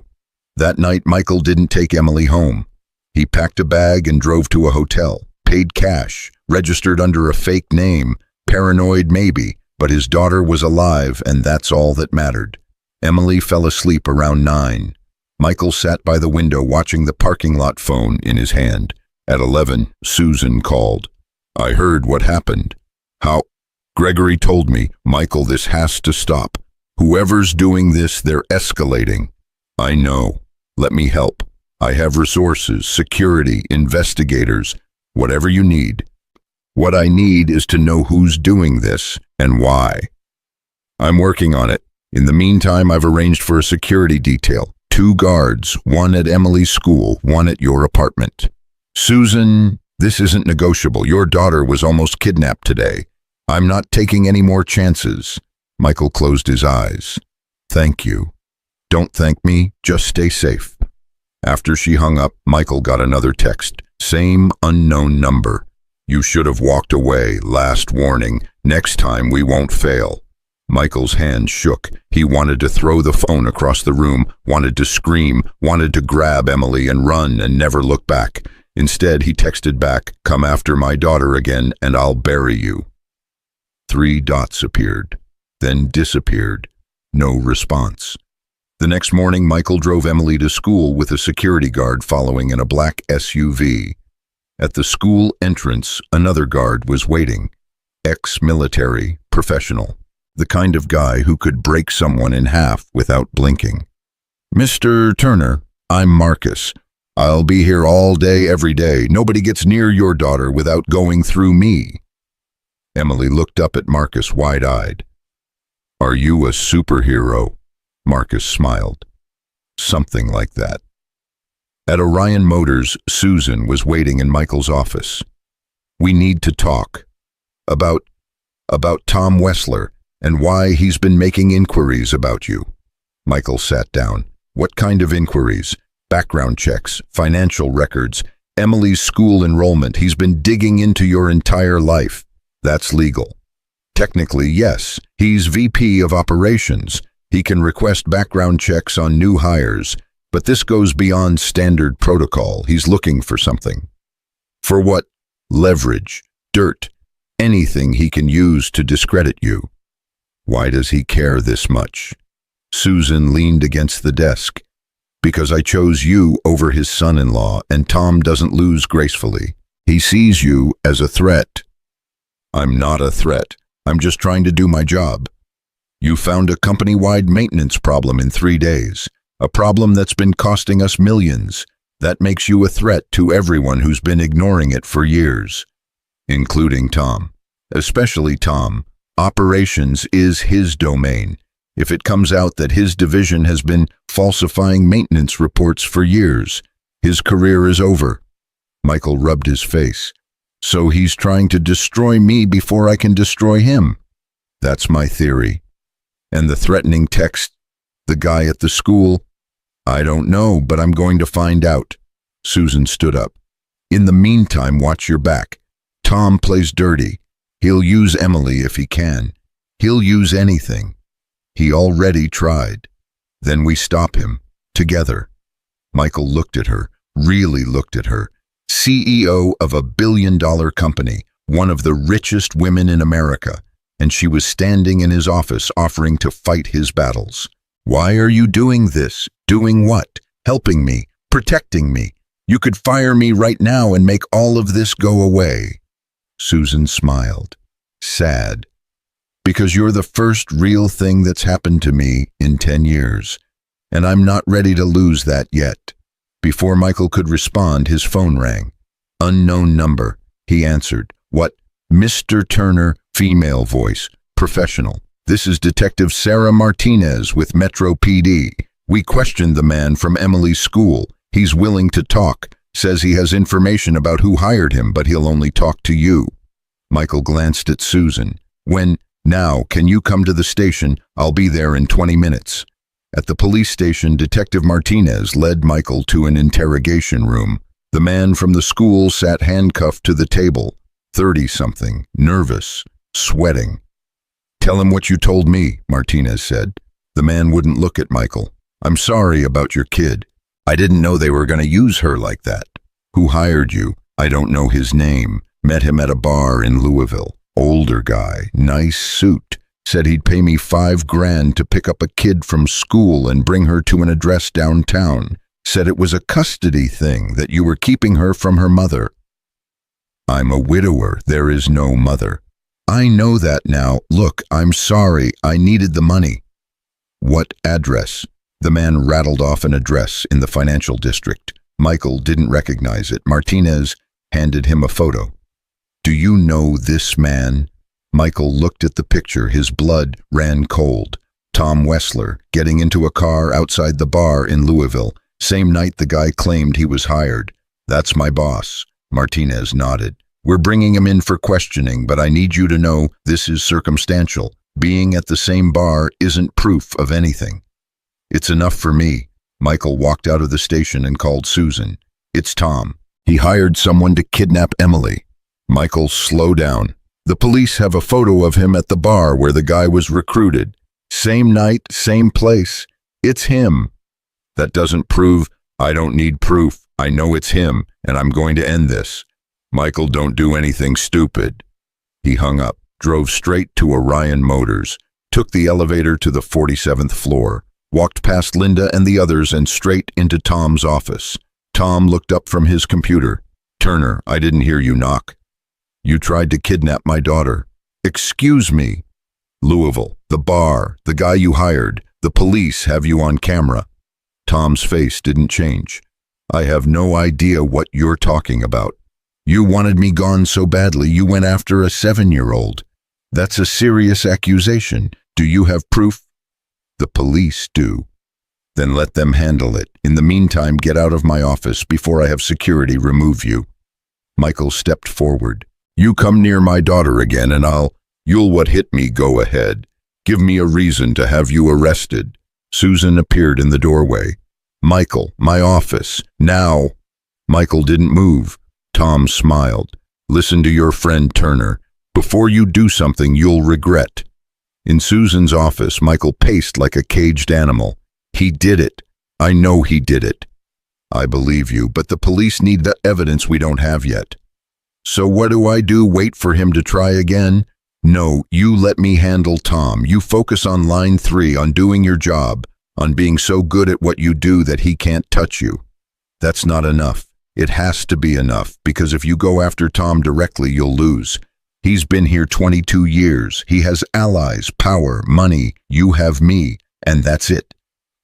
That night, Michael didn't take Emily home. He packed a bag and drove to a hotel, paid cash, registered under a fake name, paranoid maybe, but his daughter was alive and that's all that mattered. Emily fell asleep around 9. Michael sat by the window watching the parking lot phone in his hand. At 11, Susan called. "I heard what happened." "How?" "Gregory told me, Michael, this has to stop. Whoever's doing this, they're escalating." "I know. Let me help. I have resources, security, investigators, whatever you need. What I need is to know who's doing this and why." "I'm working on it. In the meantime, I've arranged for a security detail. 2 guards, 1 at Emily's school, 1 at your apartment." "Susan, this isn't negotiable. Your daughter was almost kidnapped today. I'm not taking any more chances." Michael closed his eyes. "Thank you. Don't thank me, just stay safe." After she hung up, Michael got another text. Same unknown number. "You should have walked away. Last warning. Next time we won't fail." Michael's hand shook. He wanted to throw the phone across the room, wanted to scream, wanted to grab Emily and run and never look back. Instead, he texted back, "Come after my daughter again and I'll bury you." 3 dots appeared, then disappeared. No response. The next morning, Michael drove Emily to school with a security guard following in a black SUV. At the school entrance, another guard was waiting. Ex-military, professional. The kind of guy who could break someone in half without blinking. "Mr. Turner, I'm Marcus. I'll be here all day, every day. Nobody gets near your daughter without going through me." Emily looked up at Marcus wide-eyed. "Are you a superhero?" Marcus smiled. "Something like that." At Orion Motors, Susan was waiting in Michael's office. "We need to talk. About Tom Wessler and why he's been making inquiries about you." Michael sat down. "What kind of inquiries?" "Background checks, financial records, Emily's school enrollment. He's been digging into your entire life." "That's legal." "Technically, yes. He's VP of operations. He can request background checks on new hires, but this goes beyond standard protocol. He's looking for something." "For what?" "Leverage, dirt, anything he can use to discredit you." "Why does he care this much?" Susan leaned against the desk. "Because I chose you over his son-in-law, and Tom doesn't lose gracefully. He sees you as a threat." "I'm not a threat. I'm just trying to do my job." "You found a company-wide maintenance problem in 3 days, a problem that's been costing us millions. That makes you a threat to everyone who's been ignoring it for years, including Tom. Especially Tom. Operations is his domain. If it comes out that his division has been falsifying maintenance reports for years, his career is over." Michael rubbed his face. "So he's trying to destroy me before I can destroy him." "That's my theory." "And the threatening text? The guy at the school?" "I don't know, but I'm going to find out." Susan stood up. "In the meantime, watch your back. Tom plays dirty. He'll use Emily if he can. He'll use anything. He already tried. Then we stop him, together." Michael looked at her, really looked at her. CEO of a billion-dollar company, one of the richest women in America, and she was standing in his office offering to fight his battles. "Why are you doing this? Doing what? Helping me, protecting me. You could fire me right now and make all of this go away." Susan smiled, sad. "Because you're the first real thing that's happened to me in 10 years, and I'm not ready to lose that yet." Before Michael could respond, his phone rang. "Unknown number," he answered. "What?" "Mr. Turner," female voice. professional. This is Detective Sarah Martinez with Metro PD. We questioned the man from Emily's school. He's willing to talk, says he has information about who hired him, but he'll only talk to you. Michael glanced at Susan. Now, can you come to the station? I'll be there in 20 minutes. At the police station, Detective Martinez led Michael to an interrogation room. The man from the school sat handcuffed to the table, 30-something, nervous, sweating. "Tell him what you told me," Martinez said. The man wouldn't look at Michael. "I'm sorry about your kid. I didn't know they were going to use her like that." "Who hired you?" "I don't know his name. Met him at a bar in Louisville. Older guy, nice suit. Said he'd pay me $5,000 to pick up a kid from school and bring her to an address downtown. Said it was a custody thing, that you were keeping her from her mother." "I'm a widower. There is no mother." "I know that now. Look, I'm sorry. I needed the money." "What address?" The man rattled off an address in the financial district. Michael didn't recognize it. Martinez handed him a photo. "Do you know this man?" Michael looked at the picture. His blood ran cold. Tom Wessler, getting into a car outside the bar in Louisville. Same night the guy claimed he was hired. "That's my boss." Martinez nodded. "We're bringing him in for questioning, but I need you to know this is circumstantial. Being at the same bar isn't proof of anything." "It's enough for me." Michael walked out of the station and called Susan. "It's Tom. He hired someone to kidnap Emily." Michael, slow down. "The police have a photo of him at the bar where the guy was recruited. Same night, same place. It's him." "That doesn't prove—" "I don't need proof. I know it's him, and I'm going to end this." "Michael, don't do anything stupid." He hung up, drove straight to Orion Motors, took the elevator to the 47th floor, walked past Linda and the others and straight into Tom's office. Tom looked up from his computer. "Turner, I didn't hear you knock." "You tried to kidnap my daughter." "Excuse me." "Louisville, the bar, the guy you hired, the police have you on camera." Tom's face didn't change. "I have no idea what you're talking about. You wanted me gone so badly you went after a 7-year-old. That's a serious accusation. Do you have proof?" "The police do." "Then let them handle it. In the meantime, get out of my office before I have security remove you." Michael stepped forward. "You come near my daughter again and you'll what hit me, go ahead. Give me a reason to have you arrested." Susan appeared in the doorway. "Michael, my office, now." Michael didn't move. Tom smiled. "Listen to your friend Turner. Before you do something you'll regret." In Susan's office, Michael paced like a caged animal. "He did it. I know he did it." "I believe you, but the police need the evidence we don't have yet." "So what do I do? Wait for him to try again?" "No, you let me handle Tom. You focus on line 3, on doing your job, on being so good at what you do that he can't touch you." "That's not enough. It has to be enough, because if you go after Tom directly, you'll lose. He's been here 22 years. He has allies, power, money. You have me, and that's it."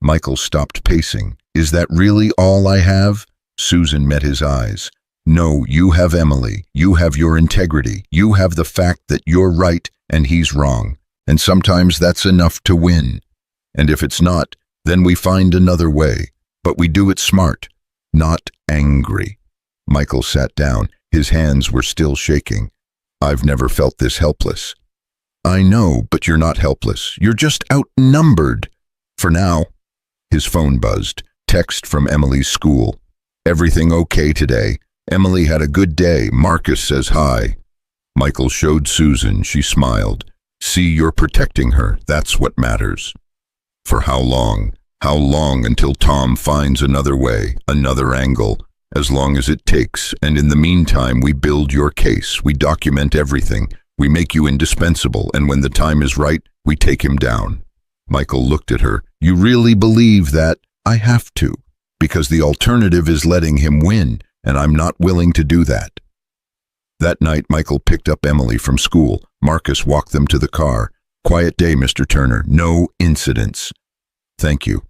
Michael stopped pacing. "Is that really all I have?" Susan met his eyes. "No, you have Emily. You have your integrity. You have the fact that you're right and he's wrong. And sometimes that's enough to win. And if it's not, then we find another way. But we do it smart, not angry." Michael sat down. His hands were still shaking. "I've never felt this helpless." "I know, but you're not helpless. You're just outnumbered. For now." His phone buzzed. Text from Emily's school. "Everything okay today? Emily had a good day. Marcus says hi." Michael showed Susan. She smiled. "See, you're protecting her. That's what matters." "For how long? How long until Tom finds another way, another angle? As long as it takes. And in the meantime, we build your case. We document everything. We make you indispensable. And when the time is right, we take him down." Michael looked at her. "You really believe that?" "I have to. Because the alternative is letting him win. And I'm not willing to do that." That night, Michael picked up Emily from school. Marcus walked them to the car. "Quiet day, Mr. Turner. No incidents." "Thank you."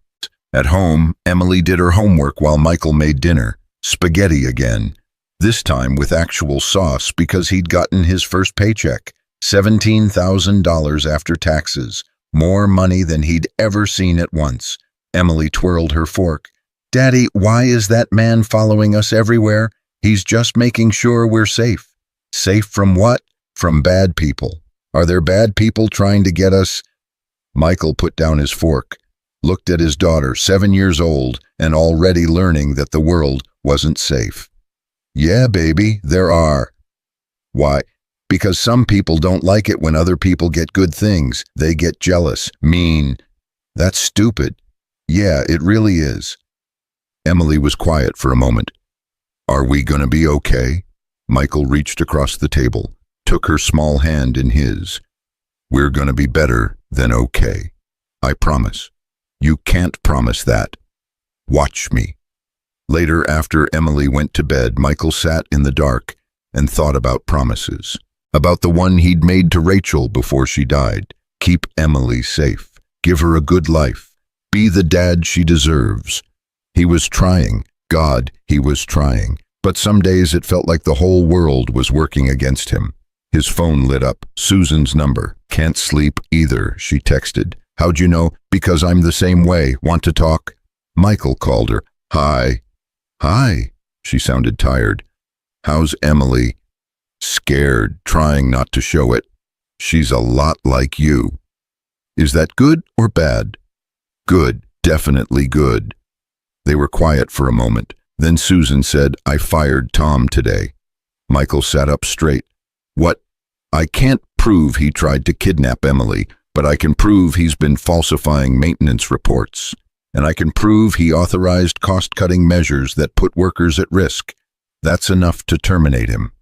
At home, Emily did her homework while Michael made dinner. Spaghetti again. This time with actual sauce because he'd gotten his first paycheck. $17,000 after taxes, more money than he'd ever seen at once. Emily twirled her fork. Daddy, why is that man following us everywhere? He's just making sure we're safe. Safe from what? From bad people. Are there bad people trying to get us? Michael put down his fork, looked at his daughter, 7 years old, and already learning that the world wasn't safe. Yeah, baby, there are. Why? Because some people don't like it when other people get good things. They get jealous, mean. That's stupid. Yeah, it really is. Emily was quiet for a moment. Are we gonna be okay? Michael reached across the table, took her small hand in his. We're gonna be better than okay. I promise. You can't promise that. Watch me. Later, after Emily went to bed, Michael sat in the dark and thought about promises. About the one he'd made to Rachel before she died. Keep Emily safe. Give her a good life. Be the dad she deserves. He was trying. God, he was trying. But some days it felt like the whole world was working against him. His phone lit up. Susan's number. Can't sleep either, she texted. How'd you know? Because I'm the same way. Want to talk? Michael called her. Hi. Hi. She sounded tired. How's Emily? Scared, trying not to show it. She's a lot like you. Is that good or bad? Good, definitely good. They were quiet for a moment. Then Susan said, I fired Tom today. Michael sat up straight. What? I can't prove he tried to kidnap Emily, but I can prove he's been falsifying maintenance reports. And I can prove he authorized cost-cutting measures that put workers at risk. That's enough to terminate him.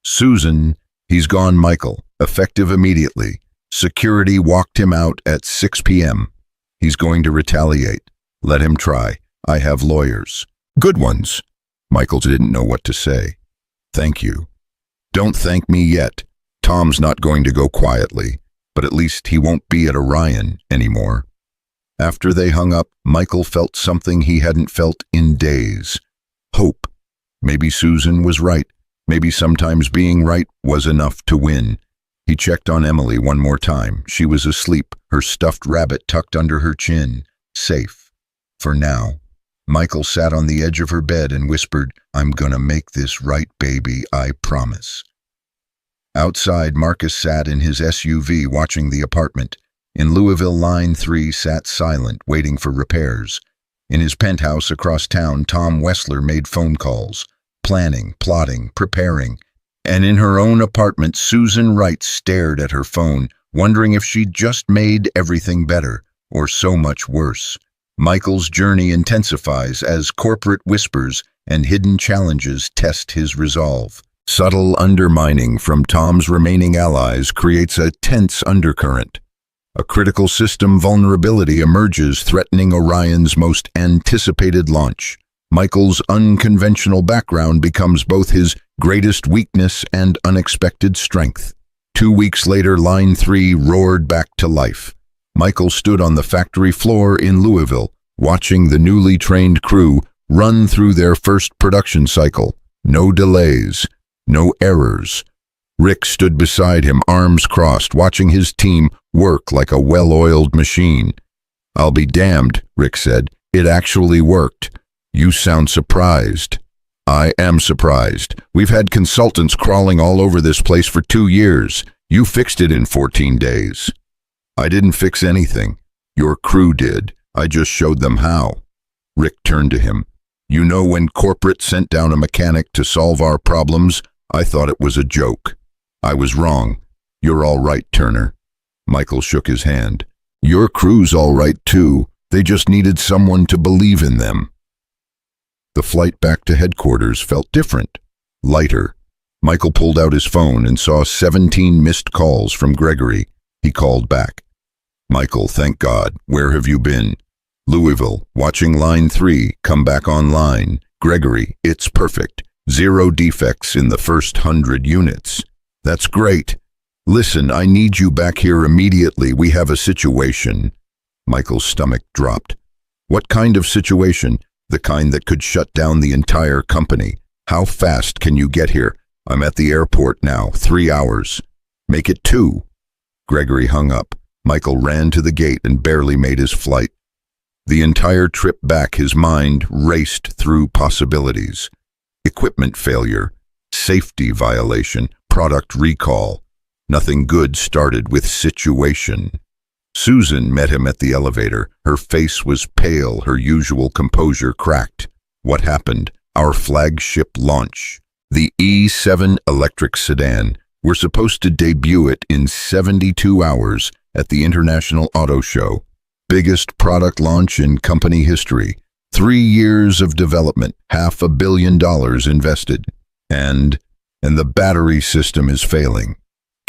Susan, he's gone, Michael, effective immediately. Security walked him out at 6 p.m. He's going to retaliate. Let him try. I have lawyers. Good ones. Michael didn't know what to say. Thank you. Don't thank me yet. Tom's not going to go quietly, but at least he won't be at Orion anymore. After they hung up, Michael felt something he hadn't felt in days. Hope. Maybe Susan was right. Maybe sometimes being right was enough to win. He checked on Emily one more time. She was asleep, her stuffed rabbit tucked under her chin. Safe. For now. Michael sat on the edge of her bed and whispered, I'm gonna make this right, baby, I promise. Outside, Marcus sat in his SUV watching the apartment. In Louisville, Line 3 sat silent, waiting for repairs. In his penthouse across town, Tom Wessler made phone calls. Planning, plotting, preparing. And in her own apartment, Susan Wright stared at her phone, wondering if she'd just made everything better, or so much worse. Michael's journey intensifies as corporate whispers and hidden challenges test his resolve. Subtle undermining from Tom's remaining allies creates a tense undercurrent. A critical system vulnerability emerges, threatening Orion's most anticipated launch. Michael's unconventional background becomes both his greatest weakness and unexpected strength. 2 weeks later, Line 3 roared back to life. Michael stood on the factory floor in Louisville, watching the newly trained crew run through their first production cycle. No delays, no errors. Rick stood beside him, arms crossed, watching his team work like a well-oiled machine. I'll be damned, Rick said. It actually worked. You sound surprised. I am surprised. We've had consultants crawling all over this place for 2 years. You fixed it in 14 days. I didn't fix anything. Your crew did. I just showed them how. Rick turned to him. You know, when corporate sent down a mechanic to solve our problems, I thought it was a joke. I was wrong. You're all right, Turner. Michael shook his hand. Your crew's all right, too. They just needed someone to believe in them. The flight back to headquarters felt different, lighter. Michael pulled out his phone and saw 17 missed calls from Gregory. He called back. Michael, thank God. Where have you been? Louisville, watching Line 3 come back online. Gregory, it's perfect. 0 defects in the first 100 units. That's great. Listen, I need you back here immediately. We have a situation. Michael's stomach dropped. What kind of situation? The kind that could shut down the entire company. How fast can you get here? I'm at the airport now. 3 hours. Make it 2. Gregory hung up. Michael ran to the gate and barely made his flight. The entire trip back, his mind raced through possibilities. Equipment failure, safety violation, product recall. Nothing good started with situation. Susan met him at the elevator. Her face was pale, her usual composure cracked. What happened? Our flagship launch. The E7 electric sedan. We're supposed to debut it in 72 hours at the International Auto Show. Biggest product launch in company history. 3 years of development, $500 million invested. And the battery system is failing.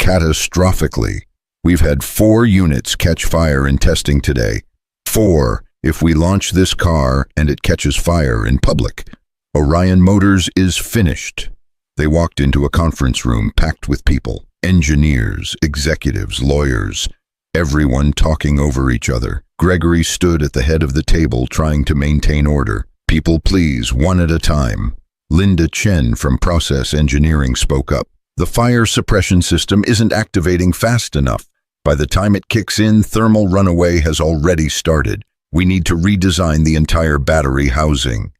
Catastrophically. We've had 4 units catch fire in testing today. 4 if we launch this car and it catches fire in public. Orion Motors is finished. They walked into a conference room packed with people, engineers, executives, lawyers, everyone talking over each other. Gregory stood at the head of the table trying to maintain order. People, please, one at a time. Linda Chen from Process Engineering spoke up. The fire suppression system isn't activating fast enough. By the time it kicks in, thermal runaway has already started. We need to redesign the entire battery housing.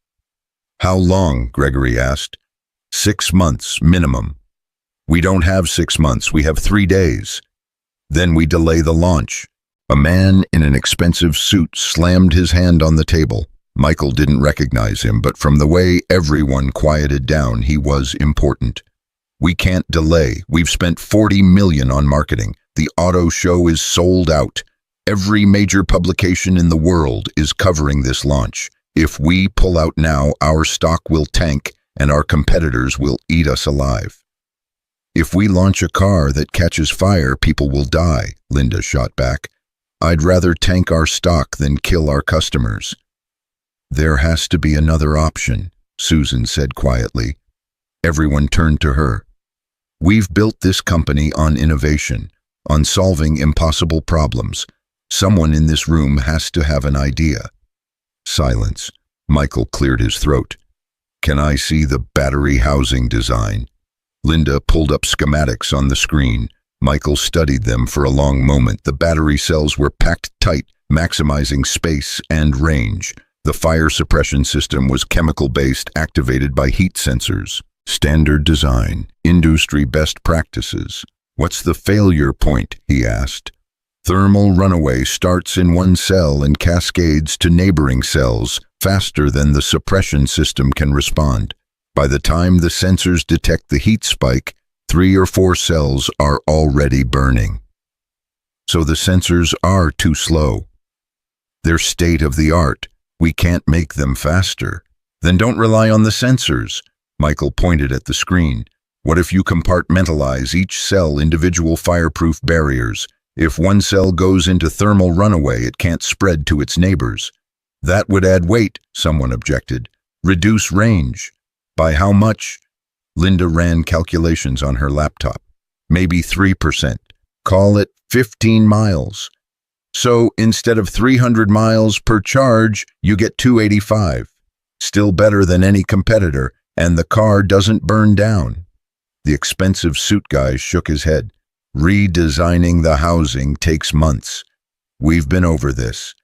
How long? Gregory asked. 6 months, minimum. We don't have 6 months, we have 3 days. Then we delay the launch. A man in an expensive suit slammed his hand on the table. Michael didn't recognize him, but from the way everyone quieted down, he was important. We can't delay. We've spent $40 million on marketing. The auto show is sold out. Every major publication in the world is covering this launch. If we pull out now, our stock will tank and our competitors will eat us alive. If we launch a car that catches fire, people will die, Linda shot back. I'd rather tank our stock than kill our customers. There has to be another option, Susan said quietly. Everyone turned to her. We've built this company on innovation, on solving impossible problems. Someone in this room has to have an idea. Silence. Michael cleared his throat. Can I see the battery housing design? Linda pulled up schematics on the screen. Michael studied them for a long moment. The battery cells were packed tight, maximizing space and range. The fire suppression system was chemical-based, activated by heat sensors. Standard design, industry best practices. What's the failure point? He asked. Thermal runaway starts in one cell and cascades to neighboring cells faster than the suppression system can respond. By the time the sensors detect the heat spike, 3 or 4 cells are already burning. So the sensors are too slow. They're state-of-the-art. We can't make them faster. Then don't rely on the sensors. Michael pointed at the screen. What if you compartmentalize each cell individual fireproof barriers? If one cell goes into thermal runaway, it can't spread to its neighbors. That would add weight, someone objected. Reduce range. By how much? Linda ran calculations on her laptop. Maybe 3%. Call it 15 miles. So instead of 300 miles per charge, you get 285. Still better than any competitor, and the car doesn't burn down. The expensive suit guy shook his head. Redesigning the housing takes months. We've been over this.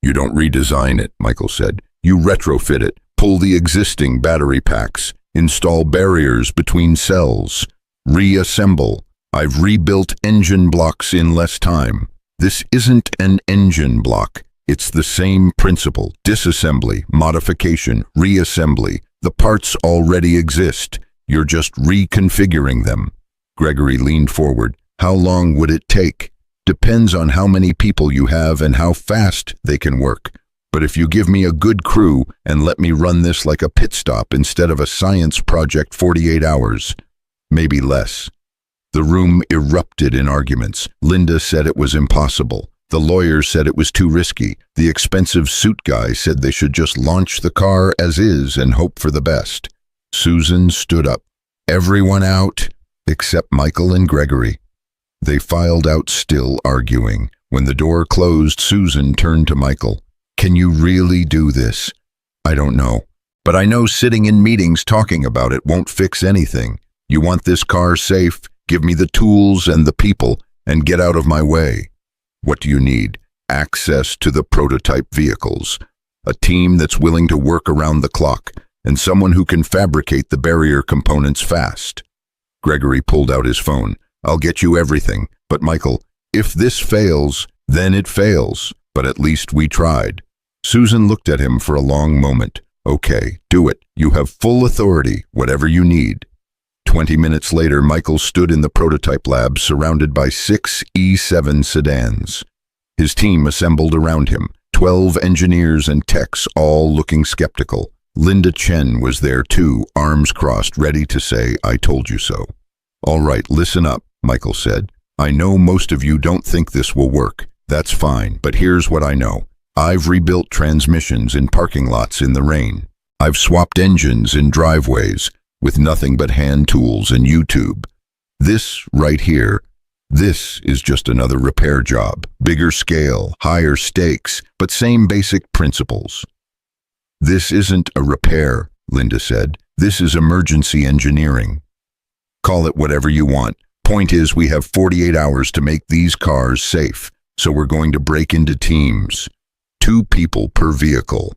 You don't redesign it, Michael said. You retrofit it, pull the existing battery packs, install barriers between cells, reassemble. I've rebuilt engine blocks in less time. This isn't an engine block. It's the same principle. Disassembly, modification, reassembly. The parts already exist. You're just reconfiguring them. Gregory leaned forward. How long would it take? Depends on how many people you have and how fast they can work. But if you give me a good crew and let me run this like a pit stop instead of a science project 48 hours, maybe less. The room erupted in arguments. Linda said it was impossible. The lawyers said it was too risky. The expensive suit guy said they should just launch the car as is and hope for the best. Susan stood up. Everyone out, except Michael and Gregory. They filed out, still arguing. When the door closed, Susan turned to Michael. Can you really do this? I don't know. But I know sitting in meetings talking about it won't fix anything. You want this car safe? Give me the tools and the people, and get out of my way. What do you need? Access to the prototype vehicles, a team that's willing to work around the clock, and someone who can fabricate the barrier components fast. Gregory pulled out his phone. I'll get you everything, but Michael, if this fails, then it fails, but at least we tried. Susan looked at him for a long moment. Okay, do it. You have full authority, whatever you need. 20 minutes later, Michael stood in the prototype lab surrounded by 6 E7 sedans. His team assembled around him, 12 engineers and techs, all looking skeptical. Linda Chen was there too, arms crossed, ready to say, I told you so. All right, listen up, Michael said. I know most of you don't think this will work. That's fine, but here's what I know. I've rebuilt transmissions in parking lots in the rain. I've swapped engines in driveways with nothing but hand tools and YouTube. This right here, this is just another repair job. Bigger scale, higher stakes, but same basic principles. This isn't a repair, Linda said. This is emergency engineering. Call it whatever you want. Point is, we have 48 hours to make these cars safe, so we're going to break into teams. 2 people per vehicle.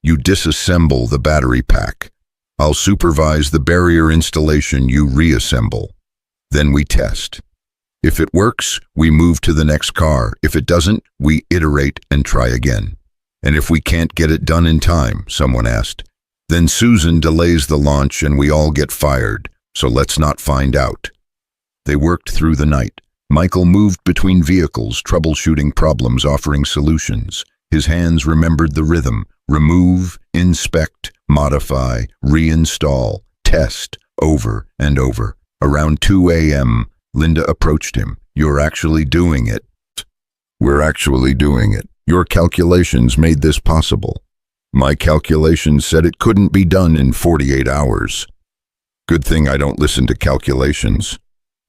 You disassemble the battery pack. I'll supervise the barrier installation you reassemble. Then we test. If it works, we move to the next car. If it doesn't, we iterate and try again. And if we can't get it done in time, someone asked, then Susan delays the launch and we all get fired, so let's not find out. They worked through the night. Michael moved between vehicles, troubleshooting problems, offering solutions. His hands remembered the rhythm. Remove, inspect, modify, reinstall, test, over and over. Around 2 a.m., Linda approached him. You're actually doing it. We're actually doing it. Your calculations made this possible. My calculations said it couldn't be done in 48 hours. Good thing I don't listen to calculations.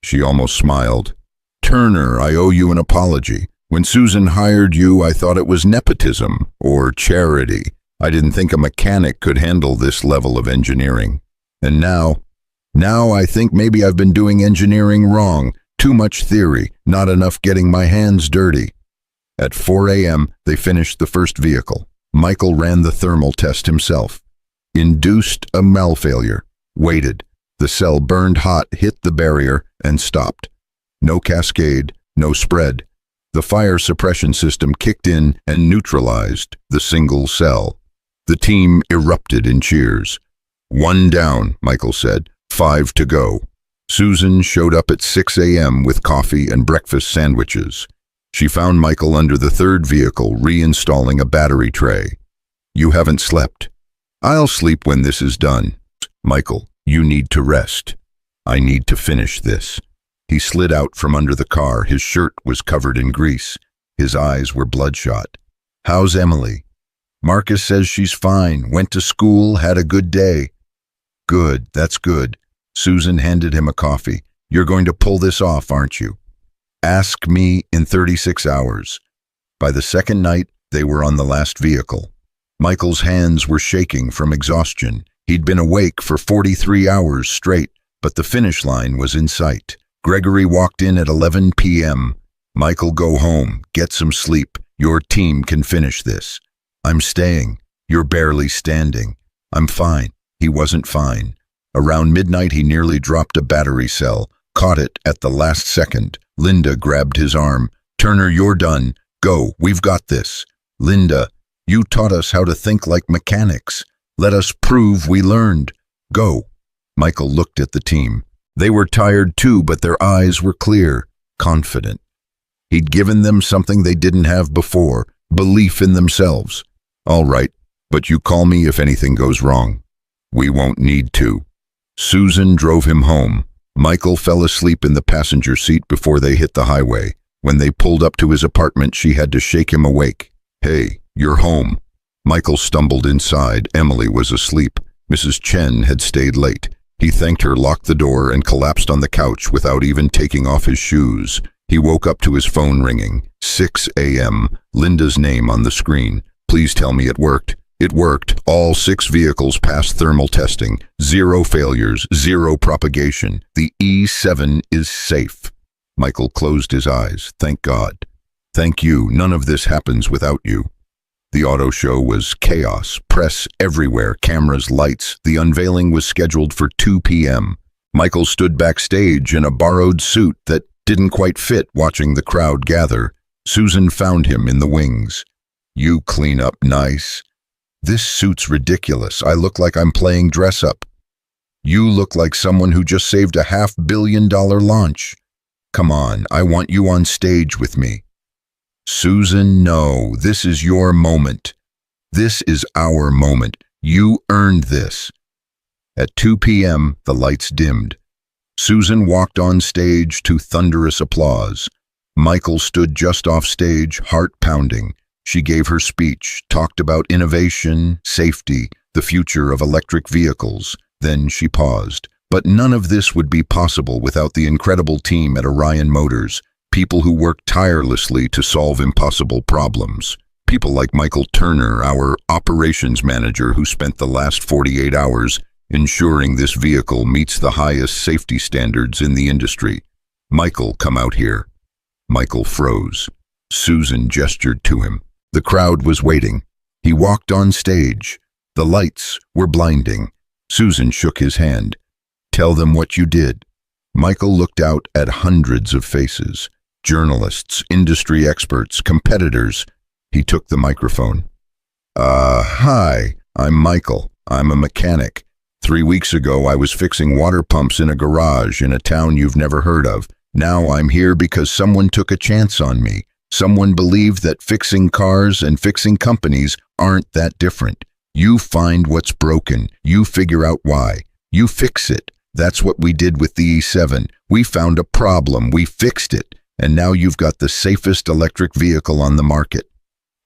She almost smiled. Turner, I owe you an apology. When Susan hired you, I thought it was nepotism or charity. I didn't think a mechanic could handle this level of engineering. And now I think maybe I've been doing engineering wrong. Too much theory, not enough getting my hands dirty. At 4 a.m., they finished the first vehicle. Michael ran the thermal test himself. Induced a malfailure. Waited. The cell burned hot, hit the barrier, and stopped. No cascade, no spread. The fire suppression system kicked in and neutralized the single cell. The team erupted in cheers. 1 down, Michael said. 5 to go. Susan showed up at 6 a.m. with coffee and breakfast sandwiches. She found Michael under the third vehicle, reinstalling a battery tray. You haven't slept. I'll sleep when this is done. Michael, you need to rest. I need to finish this. He slid out from under the car. His shirt was covered in grease. His eyes were bloodshot. How's Emily? Marcus says she's fine. Went to school, had a good day. Good, that's good. Susan handed him a coffee. You're going to pull this off, aren't you? Ask me in 36 hours. By the second night, they were on the last vehicle. Michael's hands were shaking from exhaustion. He'd been awake for 43 hours straight, but the finish line was in sight. Gregory walked in at 11 p.m. Michael, go home. Get some sleep. Your team can finish this. I'm staying. You're barely standing. I'm fine. He wasn't fine. Around midnight, he nearly dropped a battery cell, caught it at the last second. Linda grabbed his arm. Turner, you're done. Go. We've got this. Linda, you taught us how to think like mechanics. Let us prove we learned. Go. Michael looked at the team. They were tired too, but their eyes were clear, confident. He'd given them something they didn't have before, belief in themselves. All right, but you call me if anything goes wrong. We won't need to. Susan drove him home. Michael fell asleep in the passenger seat before they hit the highway. When they pulled up to his apartment, she had to shake him awake. Hey, you're home. Michael stumbled inside. Emily was asleep. Mrs. Chen had stayed late. He thanked her, locked the door, and collapsed on the couch without even taking off his shoes. He woke up to his phone ringing. 6 a.m. Linda's name on the screen. Please tell me it worked. It worked. All 6 vehicles passed thermal testing. 0 failures, 0 propagation. The E7 is safe. Michael closed his eyes. Thank God. Thank you. None of this happens without you. The auto show was chaos. Press everywhere, cameras, lights. The unveiling was scheduled for 2 p.m. Michael stood backstage in a borrowed suit that didn't quite fit, watching the crowd gather. Susan found him in the wings. You clean up nice. This suit's ridiculous. I look like I'm playing dress up. You look like someone who just saved a $500 million launch. Come on, I want you on stage with me. Susan, no, this is your moment. This is our moment. You earned this. At 2 p.m., the lights dimmed. Susan walked on stage to thunderous applause. Michael stood just off stage, heart pounding. She gave her speech, talked about innovation, safety, the future of electric vehicles. Then she paused. But none of this would be possible without the incredible team at Orion Motors, people who work tirelessly to solve impossible problems. People like Michael Turner, our operations manager, who spent the last 48 hours ensuring this vehicle meets the highest safety standards in the industry. Michael, come out here. Michael froze. Susan gestured to him. The crowd was waiting. He walked on stage. The lights were blinding. Susan shook his hand. Tell them what you did. Michael looked out at hundreds of faces. Journalists, industry experts, competitors. He took the microphone. Hi, I'm Michael. I'm a mechanic. 3 weeks ago, I was fixing water pumps in a garage in a town you've never heard of. Now I'm here because someone took a chance on me. Someone believed that fixing cars and fixing companies aren't that different. You find what's broken. You figure out why. You fix it. That's what we did with the E7. We found a problem. We fixed it. And now you've got the safest electric vehicle on the market.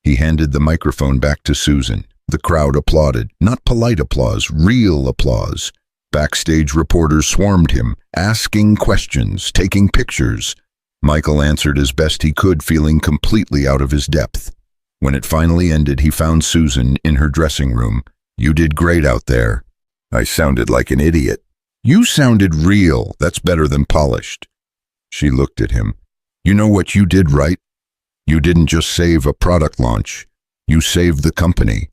He handed the microphone back to Susan. The crowd applauded. Not polite applause, real applause. Backstage reporters swarmed him, asking questions, taking pictures. Michael answered as best he could, feeling completely out of his depth. When it finally ended, he found Susan in her dressing room. You did great out there. I sounded like an idiot. You sounded real. That's better than polished. She looked at him. You know what you did right? You didn't just save a product launch. You saved the company.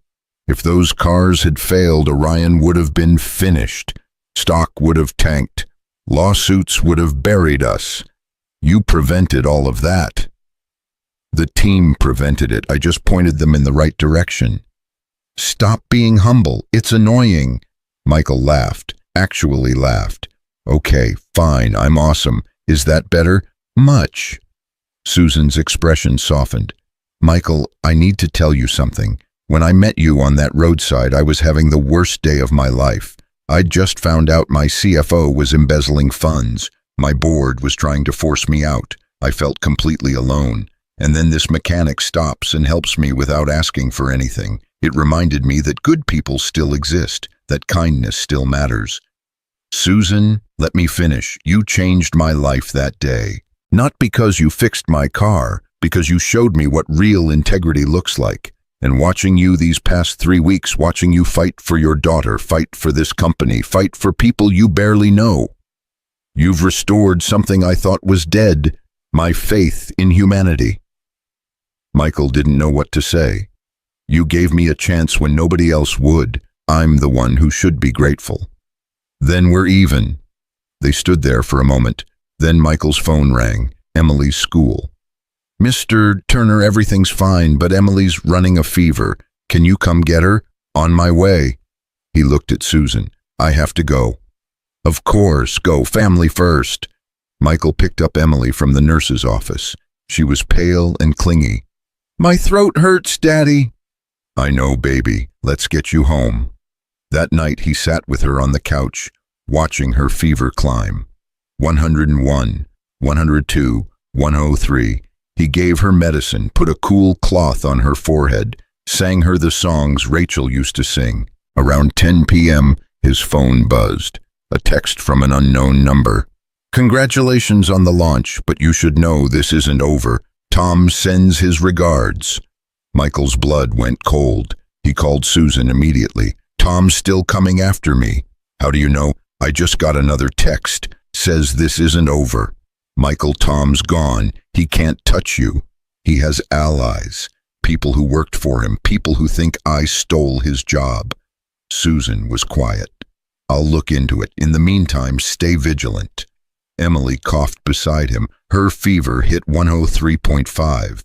If those cars had failed, Orion would have been finished. Stock would have tanked. Lawsuits would have buried us. You prevented all of that. The team prevented it. I just pointed them in the right direction. Stop being humble. It's annoying. Michael laughed, actually laughed. Okay, fine, I'm awesome. Is that better? Much. Susan's expression softened. Michael, I need to tell you something. When I met you on that roadside, I was having the worst day of my life. I'd just found out my CFO was embezzling funds. My board was trying to force me out. I felt completely alone. And then this mechanic stops and helps me without asking for anything. It reminded me that good people still exist, that kindness still matters. Susan, let me finish. You changed my life that day. Not because you fixed my car, because you showed me what real integrity looks like. And watching you these past 3 weeks, watching you fight for your daughter, fight for this company, fight for people you barely know. You've restored something I thought was dead, my faith in humanity. Michael didn't know what to say. You gave me a chance when nobody else would. I'm the one who should be grateful. Then we're even. They stood there for a moment. Then Michael's phone rang. Emily's school. Mr. Turner, everything's fine, but Emily's running a fever. Can you come get her? On my way. He looked at Susan. I have to go. Of course, go. Family first. Michael picked up Emily from the nurse's office. She was pale and clingy. My throat hurts, Daddy. I know, baby. Let's get you home. That night he sat with her on the couch, watching her fever climb. 101, 102, 103. He gave her medicine, put a cool cloth on her forehead, sang her the songs Rachel used to sing. Around 10 p.m., his phone buzzed. A text from an unknown number. Congratulations on the launch, but you should know this isn't over. Tom sends his regards. Michael's blood went cold. He called Susan immediately. Tom's still coming after me. How do you know? I just got another text. Says this isn't over. Michael, Tom's gone. He can't touch you. He has allies. People who worked for him. People who think I stole his job. Susan was quiet. I'll look into it. In the meantime, stay vigilant. Emily coughed beside him. Her fever hit 103.5.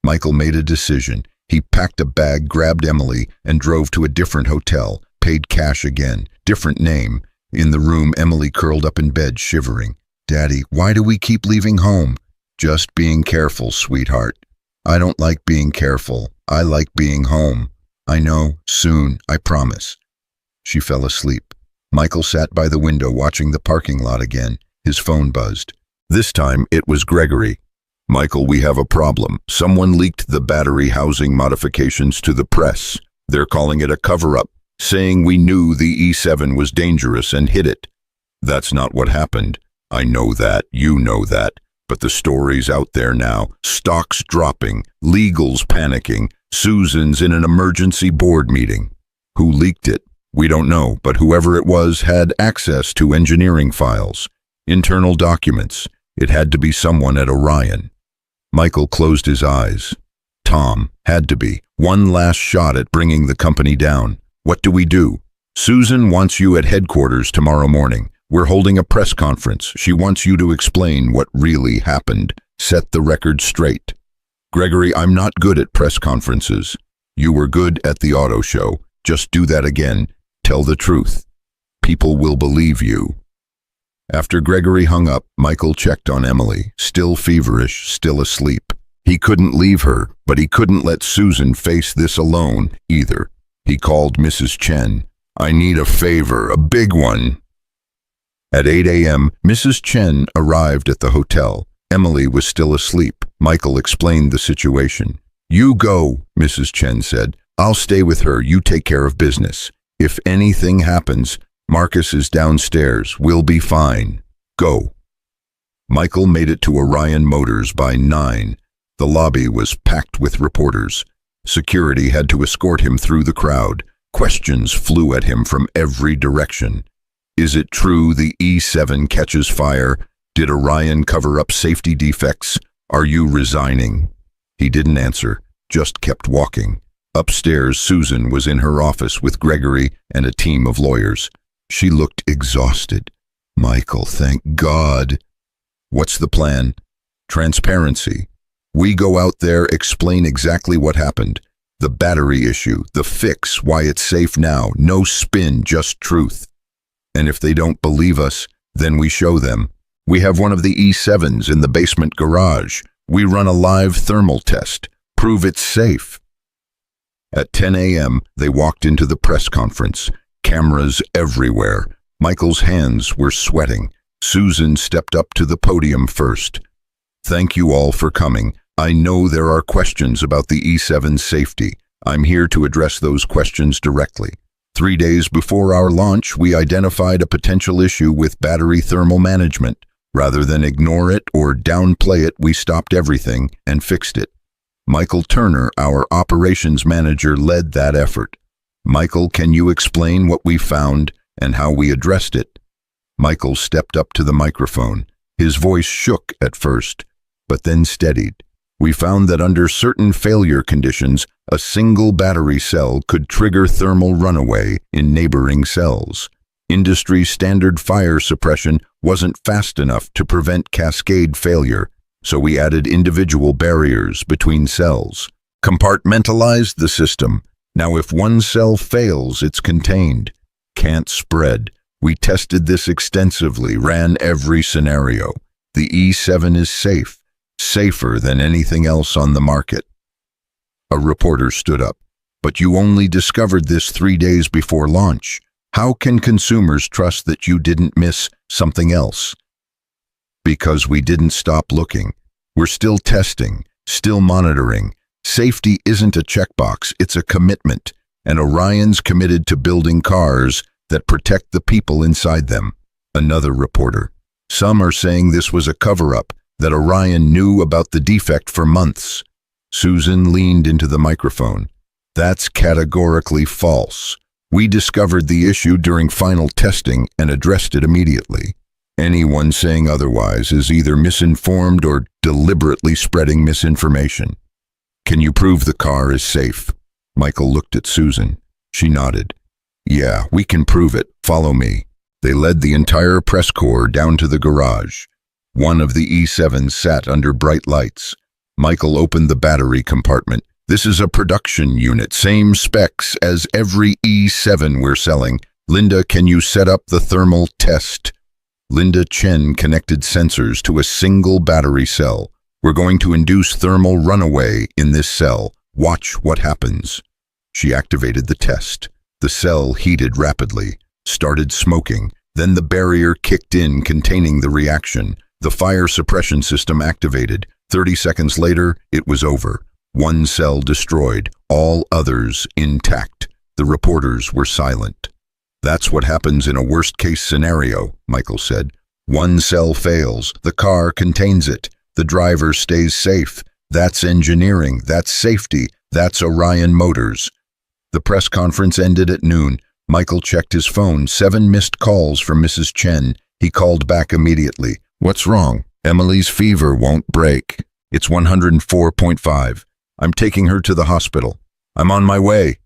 Michael made a decision. He packed a bag, grabbed Emily, and drove to a different hotel. Paid cash again. Different name. In the room, Emily curled up in bed, shivering. Daddy, why do we keep leaving home? Just being careful, sweetheart. I don't like being careful. I like being home. I know. Soon. I promise. She fell asleep. Michael sat by the window watching the parking lot again. His phone buzzed. This time, it was Gregory. Michael, we have a problem. Someone leaked the battery housing modifications to the press. They're calling it a cover-up, saying we knew the E7 was dangerous and hid it. That's not what happened. I know that. You know that. But the story's out there now. Stocks dropping. Legals panicking. Susan's in an emergency board meeting. Who leaked it? We don't know, but whoever it was had access to engineering files, internal documents. It had to be someone at Orion. Michael closed his eyes. Tom, had to be. One last shot at bringing the company down. What do we do? Susan wants you at headquarters tomorrow morning. We're holding a press conference. She wants you to explain what really happened. Set the record straight. Gregory, I'm not good at press conferences. You were good at the auto show. Just do that again. Tell the truth. People will believe you. After Gregory hung up, Michael checked on Emily, still feverish, still asleep. He couldn't leave her, but he couldn't let Susan face this alone, either. He called Mrs. Chen. I need a favor, a big one. At 8 a.m., Mrs. Chen arrived at the hotel. Emily was still asleep. Michael explained the situation. You go, Mrs. Chen said. I'll stay with her. You take care of business. If anything happens, Marcus is downstairs. We'll be fine. Go. Michael made it to Orion Motors by 9. The lobby was packed with reporters. Security had to escort him through the crowd. Questions flew at him from every direction. Is it true the E7 catches fire? Did Orion cover up safety defects? Are you resigning? He didn't answer, just kept walking. Upstairs, Susan was in her office with Gregory and a team of lawyers. She looked exhausted. Michael, thank God. What's the plan? Transparency. We go out there, explain exactly what happened. The battery issue, the fix, why it's safe now. No spin, just truth. And if they don't believe us, then we show them. We have one of the E7s in the basement garage. We run a live thermal test. Prove it's safe. At 10 a.m., they walked into the press conference. Cameras everywhere. Michael's hands were sweating. Susan stepped up to the podium first. Thank you all for coming. I know there are questions about the E7's safety. I'm here to address those questions directly. 3 days before our launch, we identified a potential issue with battery thermal management. Rather than ignore it or downplay it, we stopped everything and fixed it. Michael Turner, our operations manager, led that effort. Michael, can you explain what we found and how we addressed it? Michael stepped up to the microphone. His voice shook at first, but then steadied. We found that under certain failure conditions, a single battery cell could trigger thermal runaway in neighboring cells. Industry standard fire suppression wasn't fast enough to prevent cascade failure, so we added individual barriers between cells. Compartmentalized the system. Now if one cell fails, it's contained. Can't spread. We tested this extensively, ran every scenario. The E7 is safe. Safer than anything else on the market. A reporter stood up. But you only discovered this 3 days before launch. How can consumers trust that you didn't miss something else? Because we didn't stop looking. We're still testing, still monitoring. Safety isn't a checkbox, it's a commitment. And Orion's committed to building cars that protect the people inside them. Another reporter. Some are saying this was a cover-up, that Orion knew about the defect for months. Susan leaned into the microphone. That's categorically false. We discovered the issue during final testing and addressed it immediately. Anyone saying otherwise is either misinformed or deliberately spreading misinformation. Can you prove the car is safe? Michael looked at Susan. She nodded. Yeah, we can prove it. Follow me. They led the entire press corps down to the garage. One of the E7s sat under bright lights. Michael opened the battery compartment. This is a production unit, same specs as every E7 we're selling. Linda, can you set up the thermal test? Linda Chen connected sensors to a single battery cell. We're going to induce thermal runaway in this cell. Watch what happens. She activated the test. The cell heated rapidly, started smoking. Then the barrier kicked in, containing the reaction. The fire suppression system activated. 30 seconds later, it was over. One cell destroyed, all others intact. The reporters were silent. That's what happens in a worst-case scenario, Michael said. One cell fails, the car contains it. The driver stays safe. That's engineering, that's safety, that's Orion Motors. The press conference ended at noon. Michael checked his phone, 7 missed calls from Mrs. Chen. He called back immediately. What's wrong? Emily's fever won't break. It's 104.5. I'm taking her to the hospital. I'm on my way.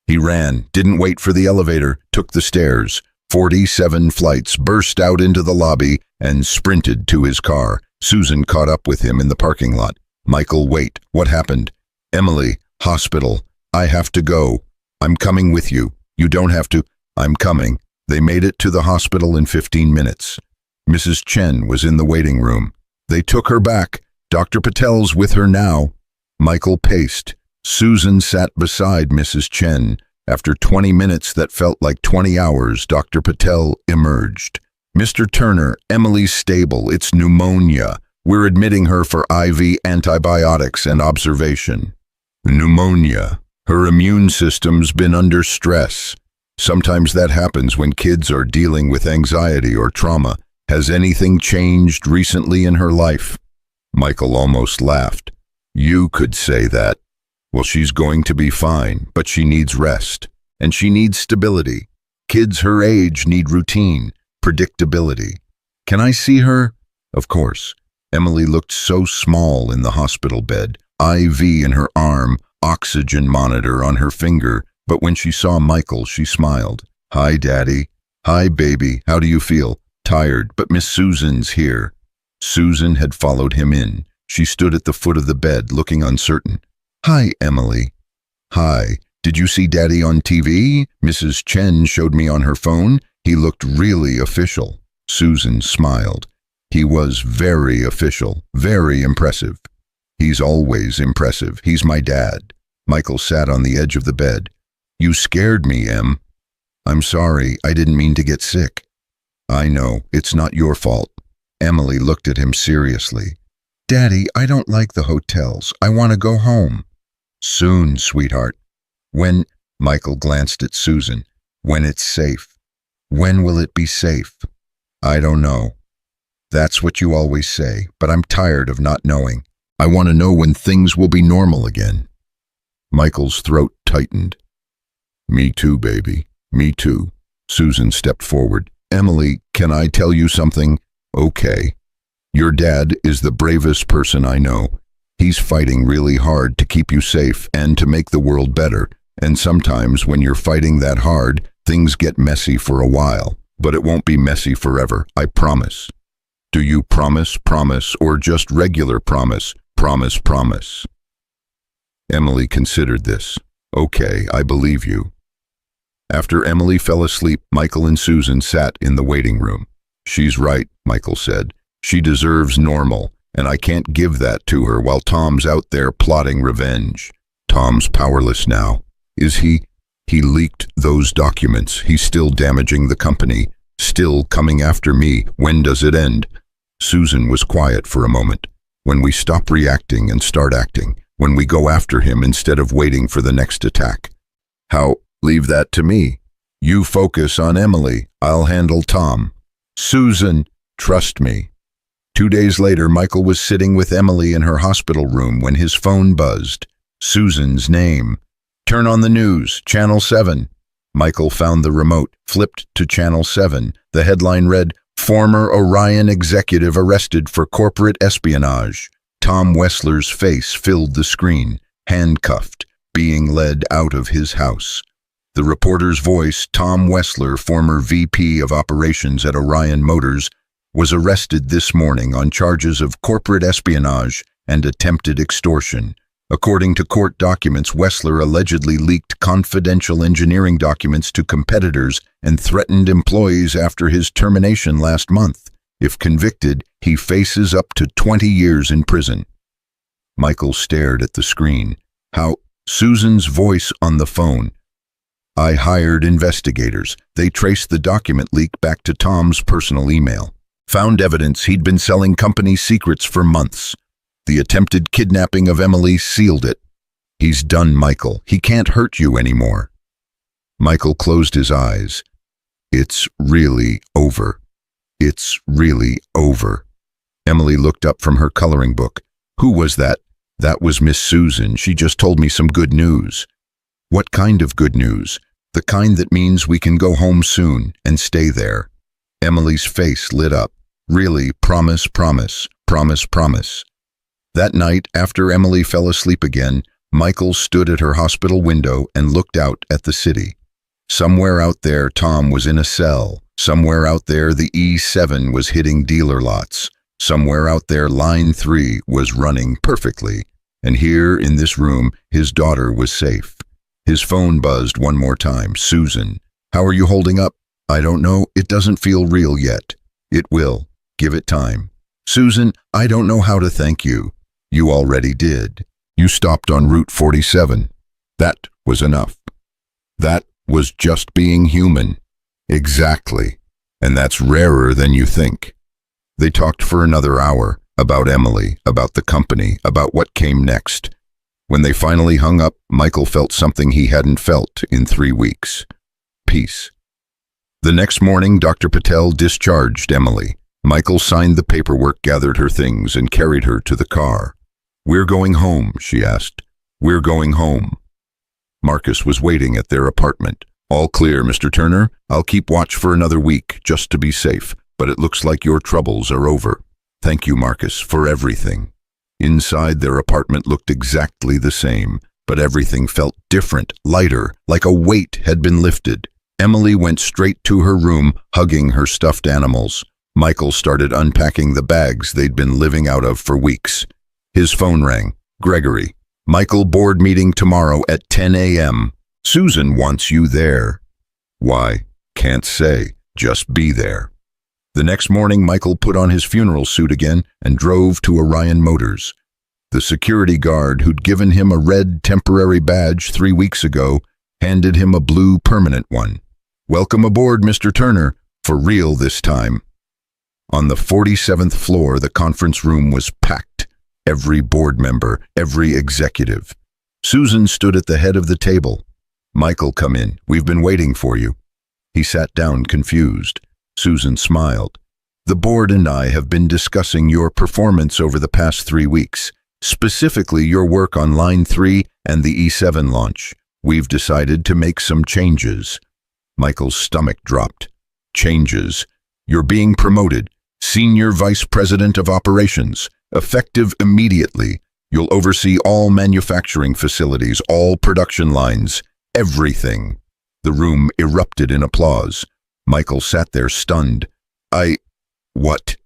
He ran, didn't wait for the elevator, took the stairs. 47 flights, burst out into the lobby, and sprinted to his car. Susan caught up with him in the parking lot. Michael, wait. What happened? Emily, hospital. I have to go. I'm coming with you. You don't have to. I'm coming. They made it to the hospital in 15 minutes. Mrs. Chen was in the waiting room. They took her back. Dr. Patel's with her now. Michael paced. Susan sat beside Mrs. Chen. After 20 minutes that felt like 20 hours, Dr. Patel emerged. Mr. Turner, Emily's stable. It's pneumonia. We're admitting her for IV antibiotics and observation. Pneumonia. Her immune system's been under stress. Sometimes that happens when kids are dealing with anxiety or trauma. Has anything changed recently in her life? Michael almost laughed. You could say that. Well, she's going to be fine, but she needs rest. And she needs stability. Kids her age need routine, predictability. Can I see her? Of course. Emily looked so small in the hospital bed, IV in her arm, oxygen monitor on her finger, but when she saw Michael, she smiled. Hi, Daddy. Hi, baby. How do you feel? Tired, but Miss Susan's here. Susan had followed him in. She stood at the foot of the bed, looking uncertain. Hi, Emily. Hi. Did you see Daddy on TV? Mrs. Chen showed me on her phone. He looked really official. Susan smiled. He was very official, very impressive. He's always impressive. He's my dad. Michael sat on the edge of the bed. You scared me, Em. I'm sorry. I didn't mean to get sick. I know. It's not your fault. Emily looked at him seriously. Daddy, I don't like the hotels. I want to go home. Soon, sweetheart. When? Michael glanced at Susan. When it's safe. When will it be safe? I don't know. That's what you always say, but I'm tired of not knowing. I want to know when things will be normal again. Michael's throat tightened. Me too, baby. Me too. Susan stepped forward. Emily, can I tell you something? Okay. Your dad is the bravest person I know. He's fighting really hard to keep you safe and to make the world better. And sometimes when you're fighting that hard, things get messy for a while. But it won't be messy forever, I promise. Do you promise, or just regular promise? Promise. Emily considered this. Okay, I believe you. After Emily fell asleep, Michael and Susan sat in the waiting room. She's right, Michael said. She deserves normal, and I can't give that to her while Tom's out there plotting revenge. Tom's powerless now. Is he? He leaked those documents. He's still damaging the company, still coming after me. When does it end? Susan was quiet for a moment. When we stop reacting and start acting. When we go after him instead of waiting for the next attack. How? Leave that to me. You focus on Emily. I'll handle Tom. Susan, trust me. 2 days later, Michael was sitting with Emily in her hospital room when his phone buzzed. Susan's name. Turn on the news, Channel 7. Michael found the remote, flipped to Channel 7. The headline read, Former Orion executive arrested for corporate espionage. Tom Wessler's face filled the screen, handcuffed, being led out of his house. The reporter's voice, Tom Wessler, former VP of Operations at Orion Motors, was arrested this morning on charges of corporate espionage and attempted extortion. According to court documents, Wessler allegedly leaked confidential engineering documents to competitors and threatened employees after his termination last month. If convicted, he faces up to 20 years in prison. Michael stared at the screen. Susan's voice on the phone. I hired investigators. They traced the document leak back to Tom's personal email. Found evidence he'd been selling company secrets for months. The attempted kidnapping of Emily sealed it. He's done, Michael. He can't hurt you anymore. Michael closed his eyes. It's really over. It's really over. Emily looked up from her coloring book. Who was that? That was Miss Susan. She just told me some good news. What kind of good news? The kind that means we can go home soon and stay there. Emily's face lit up. Really, promise, promise, promise, promise. That night, after Emily fell asleep again, Michael stood at her hospital window and looked out at the city. Somewhere out there, Tom was in a cell. Somewhere out there, the E7 was hitting dealer lots. Somewhere out there, Line 3 was running perfectly. And here, in this room, his daughter was safe. His phone buzzed one more time. Susan, how are you holding up? I don't know. It doesn't feel real yet. It will. Give it time. Susan, I don't know how to thank you. You already did. You stopped on Route 47. That was enough. That was just being human. Exactly. And that's rarer than you think. They talked for another hour about Emily, about the company, about what came next. When they finally hung up, Michael felt something he hadn't felt in 3 weeks. Peace. The next morning, Dr. Patel discharged Emily. Michael signed the paperwork, gathered her things, and carried her to the car. We're going home, she asked. We're going home. Marcus was waiting at their apartment. All clear, Mr. Turner. I'll keep watch for another week, just to be safe, but it looks like your troubles are over. Thank you, Marcus, for everything. Inside, their apartment looked exactly the same, but everything felt different, lighter, like a weight had been lifted. Emily went straight to her room, hugging her stuffed animals. Michael started unpacking the bags they'd been living out of for weeks. His phone rang. Gregory. Michael, board meeting tomorrow at 10 a.m. Susan wants you there. Why? Can't say. Just be there. The next morning, Michael put on his funeral suit again and drove to Orion Motors. The security guard who'd given him a red temporary badge 3 weeks ago handed him a blue permanent one. Welcome aboard, Mr. Turner. For real this time. On the 47th floor, the conference room was packed. Every board member, every executive. Susan stood at the head of the table. Michael, come in. We've been waiting for you. He sat down, confused. Susan smiled. The board and I have been discussing your performance over the past 3 weeks, specifically your work on Line 3 and the E7 launch. We've decided to make some changes. Michael's stomach dropped. Changes. You're being promoted. Senior Vice President of Operations. Effective immediately. You'll oversee all manufacturing facilities, all production lines, everything. The room erupted in applause. Michael sat there stunned. What?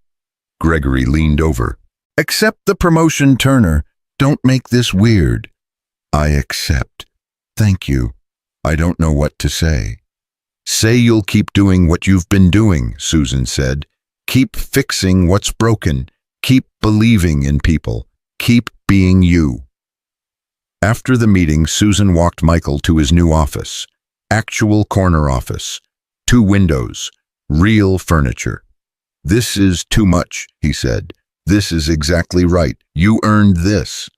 Gregory leaned over. Accept the promotion, Turner. Don't make this weird. I accept. Thank you. I don't know what to say. Say you'll keep doing what you've been doing, Susan said. Keep fixing what's broken. Keep believing in people. Keep being you. After the meeting, Susan walked Michael to his new office. Actual corner office. 2 windows. Real furniture. This is too much, he said. This is exactly right. You earned this.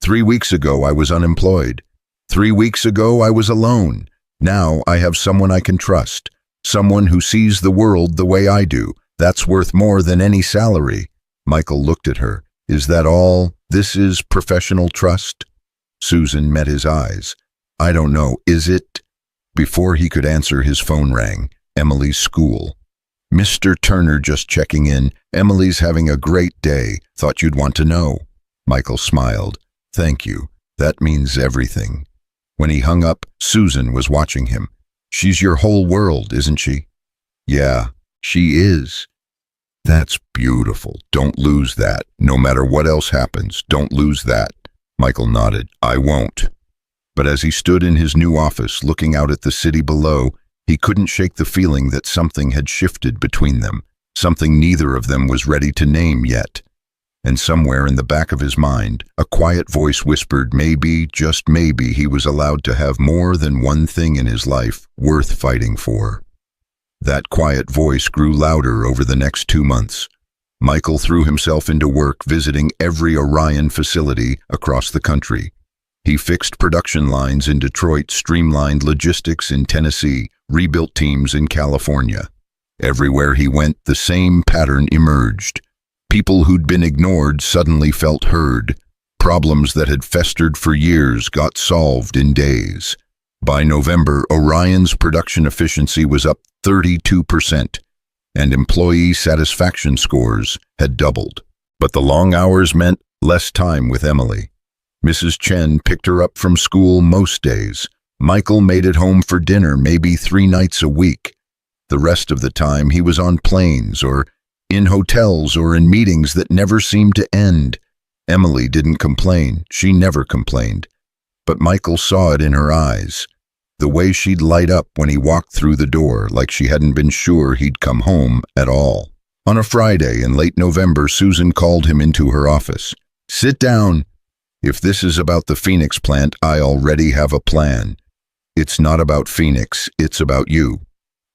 3 weeks ago, I was unemployed. 3 weeks ago, I was alone. Now I have someone I can trust. Someone who sees the world the way I do. That's worth more than any salary. Michael looked at her. Is that all? This is professional trust? Susan met his eyes. I don't know, is it? Before he could answer, his phone rang. Emily's school. Mr. Turner, just checking in. Emily's having a great day. Thought you'd want to know. Michael smiled. Thank you. That means everything. When he hung up, Susan was watching him. She's your whole world, isn't she? Yeah, she is. That's beautiful. Don't lose that. No matter what else happens, don't lose that. Michael nodded. I won't. But as he stood in his new office, looking out at the city below, he couldn't shake the feeling that something had shifted between them, something neither of them was ready to name yet. And somewhere in the back of his mind, a quiet voice whispered maybe, just maybe, he was allowed to have more than one thing in his life worth fighting for. That quiet voice grew louder over the next 2 months. Michael threw himself into work visiting every Orion facility across the country. He fixed production lines in Detroit, streamlined logistics in Tennessee, rebuilt teams in California. Everywhere he went, the same pattern emerged. People who'd been ignored suddenly felt heard. Problems that had festered for years got solved in days. By November, Orion's production efficiency was up 32%, and employee satisfaction scores had doubled. But the long hours meant less time with Emily. Mrs. Chen picked her up from school most days. Michael made it home for dinner maybe 3 nights a week. The rest of the time he was on planes or in hotels or in meetings that never seemed to end. Emily didn't complain. She never complained. But Michael saw it in her eyes. The way she'd light up when he walked through the door, like she hadn't been sure he'd come home at all. On a Friday in late November, Susan called him into her office. Sit down. If this is about the Phoenix plant, I already have a plan. It's not about Phoenix, it's about you.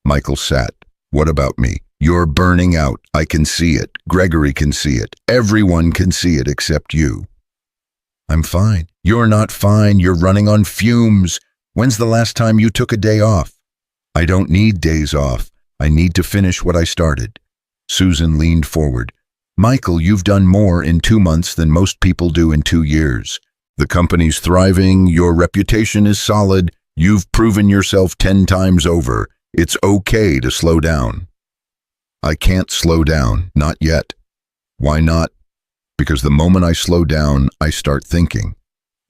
Michael sat. What about me? You're burning out. I can see it. Gregory can see it. Everyone can see it except you. I'm fine. You're not fine. You're running on fumes. When's the last time you took a day off? I don't need days off. I need to finish what I started. Susan leaned forward. Michael, you've done more in 2 months than most people do in 2 years. The company's thriving. Your reputation is solid. You've proven yourself 10 times over. It's okay to slow down. I can't slow down, not yet. Why not? Because the moment I slow down, I start thinking.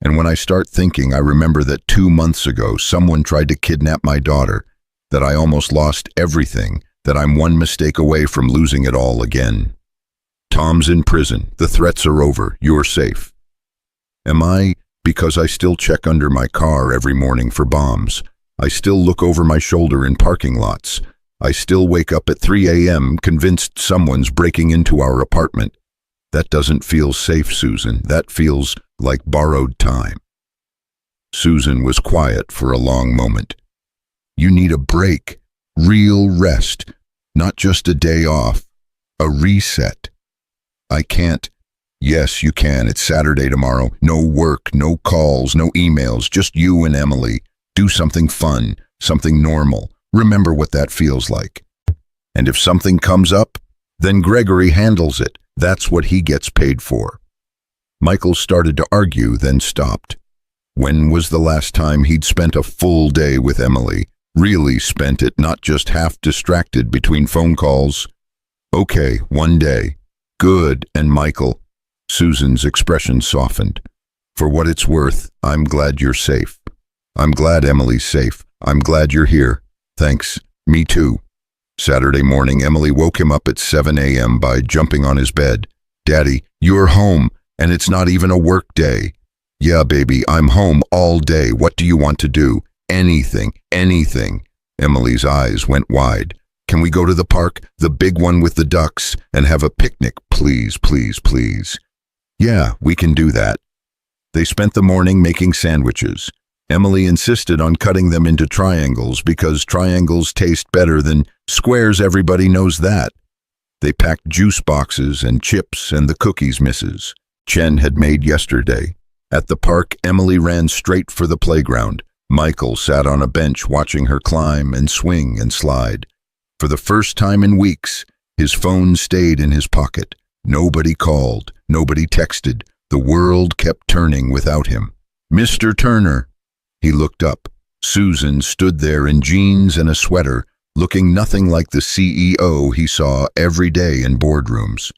And when I start thinking, I remember that 2 months ago, someone tried to kidnap my daughter, that I almost lost everything, that I'm one mistake away from losing it all again. Tom's in prison. The threats are over. You're safe. Am I? Because I still check under my car every morning for bombs. I still look over my shoulder in parking lots. I still wake up at 3 a.m. convinced someone's breaking into our apartment. That doesn't feel safe, Susan. That feels like borrowed time. Susan was quiet for a long moment. You need a break, real rest, not just a day off, a reset. I can't. Yes, you can. It's Saturday tomorrow. No work, no calls, no emails, just you and Emily. Do something fun, something normal. Remember what that feels like. And if something comes up, then Gregory handles it. That's what he gets paid for. Michael started to argue, then stopped. When was the last time he'd spent a full day with Emily? Really spent it, not just half distracted between phone calls. Okay, 1 day. Good, and Michael. Susan's expression softened. For what it's worth, I'm glad you're safe. I'm glad Emily's safe. I'm glad you're here. Thanks. Me too. Saturday morning, Emily woke him up at 7 a.m. by jumping on his bed. Daddy, you're home, and it's not even a work day. Yeah, baby, I'm home all day. What do you want to do? Anything, anything. Emily's eyes went wide. Can we go to the park, the big one with the ducks, and have a picnic, please, please, please? Yeah, we can do that. They spent the morning making sandwiches. Emily insisted on cutting them into triangles because triangles taste better than squares. Everybody knows that. They packed juice boxes and chips and the cookies Mrs. Chen had made yesterday. At the park, Emily ran straight for the playground. Michael sat on a bench watching her climb and swing and slide. For the first time in weeks, his phone stayed in his pocket. Nobody called, nobody texted. The world kept turning without him. Mr. Turner. He looked up. Susan stood there in jeans and a sweater, looking nothing like the CEO he saw every day in boardrooms.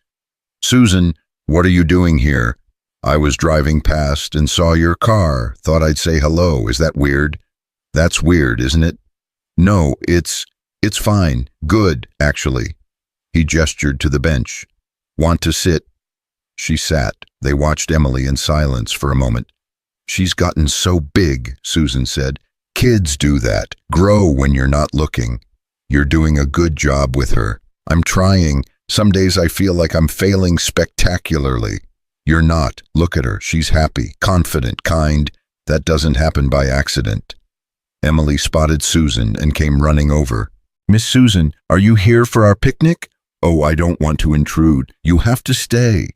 "Susan, what are you doing here?" "I was driving past and saw your car. Thought I'd say hello. Is that weird?" "That's weird, isn't it?" "No, it's fine. Good, actually." He gestured to the bench. "Want to sit?" She sat. They watched Emily in silence for a moment. "She's gotten so big," Susan said. "Kids do that. Grow when you're not looking. You're doing a good job with her." "I'm trying. Some days I feel like I'm failing spectacularly." "You're not. Look at her. She's happy, confident, kind. That doesn't happen by accident." Emily spotted Susan and came running over. "Miss Susan, are you here for our picnic?" "Oh, I don't want to intrude. You have to stay."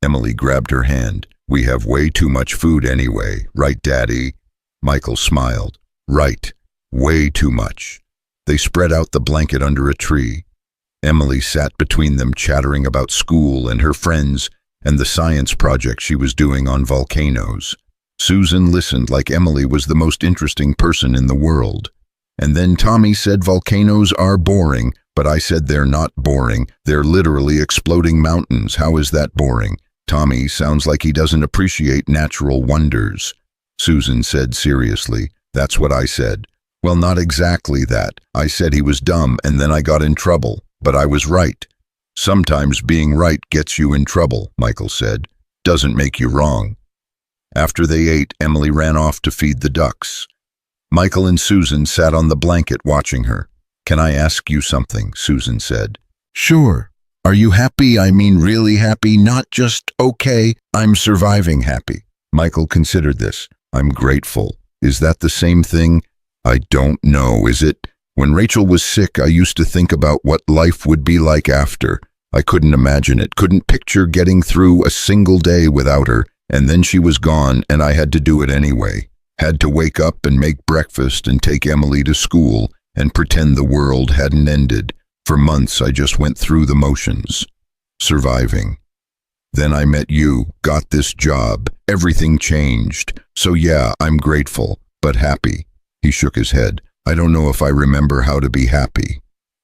Emily grabbed her hand. "We have way too much food anyway, right, Daddy?" Michael smiled. "Right. Way too much." They spread out the blanket under a tree. Emily sat between them, chattering about school and her friends and the science project she was doing on volcanoes. Susan listened like Emily was the most interesting person in the world. And then Tommy said volcanoes are boring, but I said they're not boring. They're literally exploding mountains. How is that boring? Tommy sounds like he doesn't appreciate natural wonders. Susan said seriously, "That's what I said." "Well, not exactly that. I said he was dumb and then I got in trouble, but I was right." "Sometimes being right gets you in trouble," Michael said. "Doesn't make you wrong." After they ate, Emily ran off to feed the ducks. Michael and Susan sat on the blanket watching her. "Can I ask you something?" Susan said. "Sure. Are you happy? I mean really happy, not just okay, I'm surviving happy." Michael considered this. "I'm grateful. Is that the same thing?" "I don't know, is it? When Rachel was sick, I used to think about what life would be like after. I couldn't imagine it, couldn't picture getting through a single day without her, and then she was gone and I had to do it anyway. Had to wake up and make breakfast and take Emily to school and pretend the world hadn't ended. For months I just went through the motions. Surviving. Then I met you, got this job, everything changed. So yeah, I'm grateful, but happy." He shook his head. "I don't know if I remember how to be happy."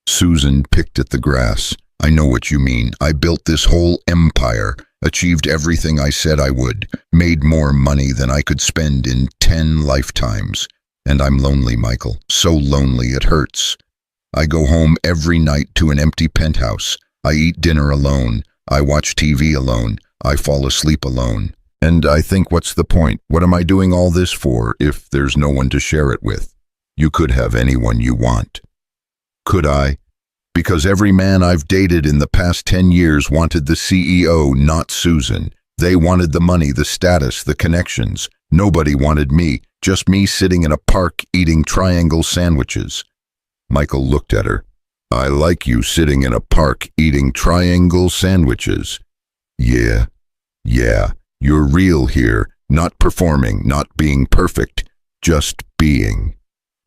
Susan picked at the grass. "I know what you mean. I built this whole empire, achieved everything I said I would, made more money than I could spend in 10 lifetimes. And I'm lonely, Michael. So lonely it hurts. I go home every night to an empty penthouse. I eat dinner alone. I watch TV alone. I fall asleep alone. And I think, what's the point? What am I doing all this for if there's no one to share it with? You could have anyone you want." "Could I?" "Because every man I've dated in the past 10 years wanted the CEO, not Susan. They wanted the money, the status, the connections. Nobody wanted me, just me sitting in a park eating triangle sandwiches." Michael looked at her. "I like you sitting in a park eating triangle sandwiches." Yeah, you're real here, not performing, not being perfect, just being."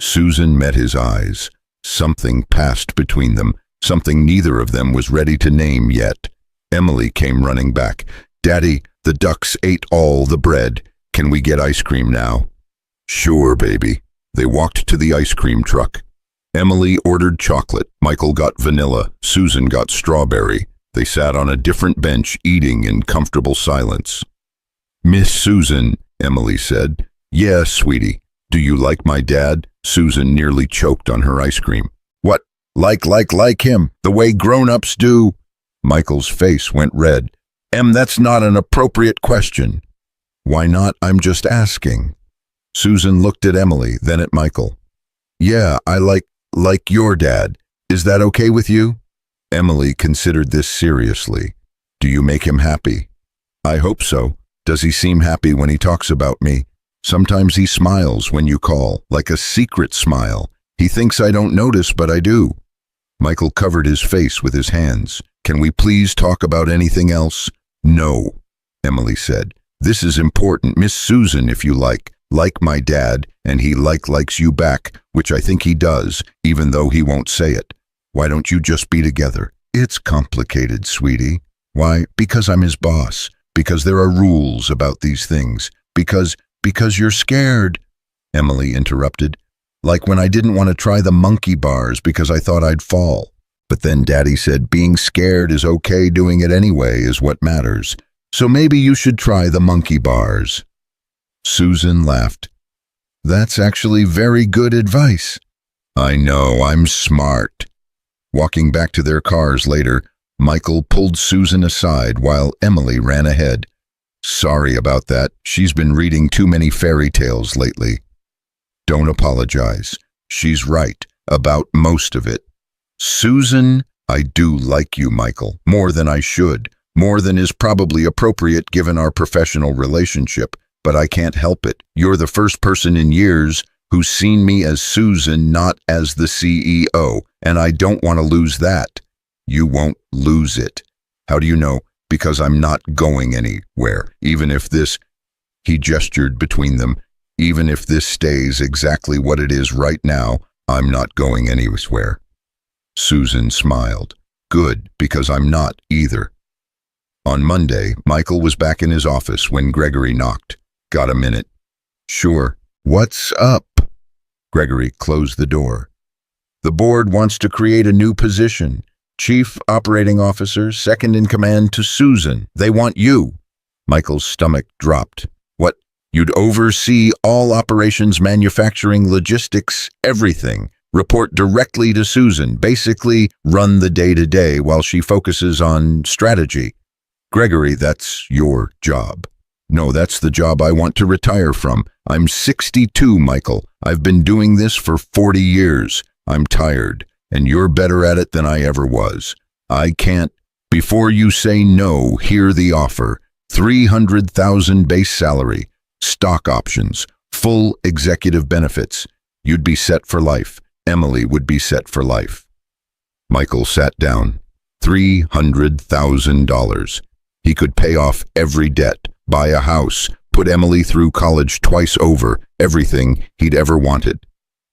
Susan met his eyes. Something passed between them, something neither of them was ready to name yet. Emily came running back. "Daddy, the ducks ate all the bread. Can we get ice cream now?" "Sure, baby." They walked to the ice cream truck. Emily ordered chocolate. Michael got vanilla. Susan got strawberry. They sat on a different bench, eating in comfortable silence. "Miss Susan," Emily said. "Yes, sweetie. Do you like my dad?" Susan nearly choked on her ice cream. "What? Like him, the way grown-ups do?" Michael's face went red. That's not an appropriate question." "Why not? I'm just asking." Susan looked at Emily, then at Michael. "Yeah, I like your dad. Is that okay with you?" Emily considered this seriously. "Do you make him happy?" "I hope so. Does he seem happy when he talks about me?" "Sometimes he smiles when you call, like a secret smile. He thinks I don't notice, but I do." Michael covered his face with his hands. "Can we please talk about anything else?" "No," Emily said. "This is important. Miss Susan, if you like my dad, and he likes you back, which I think he does, even though he won't say it. Why don't you just be together?" "It's complicated, sweetie." "Why? Because I'm his boss. Because there are rules about these things. Because you're scared." Emily interrupted. Like when I didn't want to try the monkey bars because I thought I'd fall. But then Daddy said being scared is okay, doing it anyway is what matters. So maybe you should try the monkey bars. Susan laughed. That's actually very good advice. I know, I'm smart. Walking back to their cars later, Michael pulled Susan aside while Emily ran ahead. Sorry about that. She's been reading too many fairy tales lately. Don't apologize. She's right about most of it. Susan, I do like you, Michael, more than I should, more than is probably appropriate given our professional relationship, but I can't help it. You're the first person in years who's seen me as Susan, not as the CEO, and I don't want to lose that. You won't lose it. How do you know? Because I'm not going anywhere, even if this, he gestured between them, even if this stays exactly what it is right now, I'm not going anywhere. Susan smiled. Good, because I'm not either. On Monday, Michael was back in his office when Gregory knocked. Got a minute? Sure. What's up? Gregory closed the door. The board wants to create a new position. Chief Operating Officer, second in command to Susan. They want you. Michael's stomach dropped. What? You'd oversee all operations, manufacturing, logistics, everything. Report directly to Susan. Basically, run the day-to-day while she focuses on strategy. Gregory, that's your job. No, that's the job I want to retire from. I'm 62, Michael. I've been doing this for 40 years. I'm tired, and you're better at it than I ever was. I can't. Before you say no, hear the offer. $300,000 base salary, stock options, full executive benefits. You'd be set for life. Emily would be set for life. Michael sat down. $300,000. He could pay off every debt, buy a house, put Emily through college twice over, everything he'd ever wanted.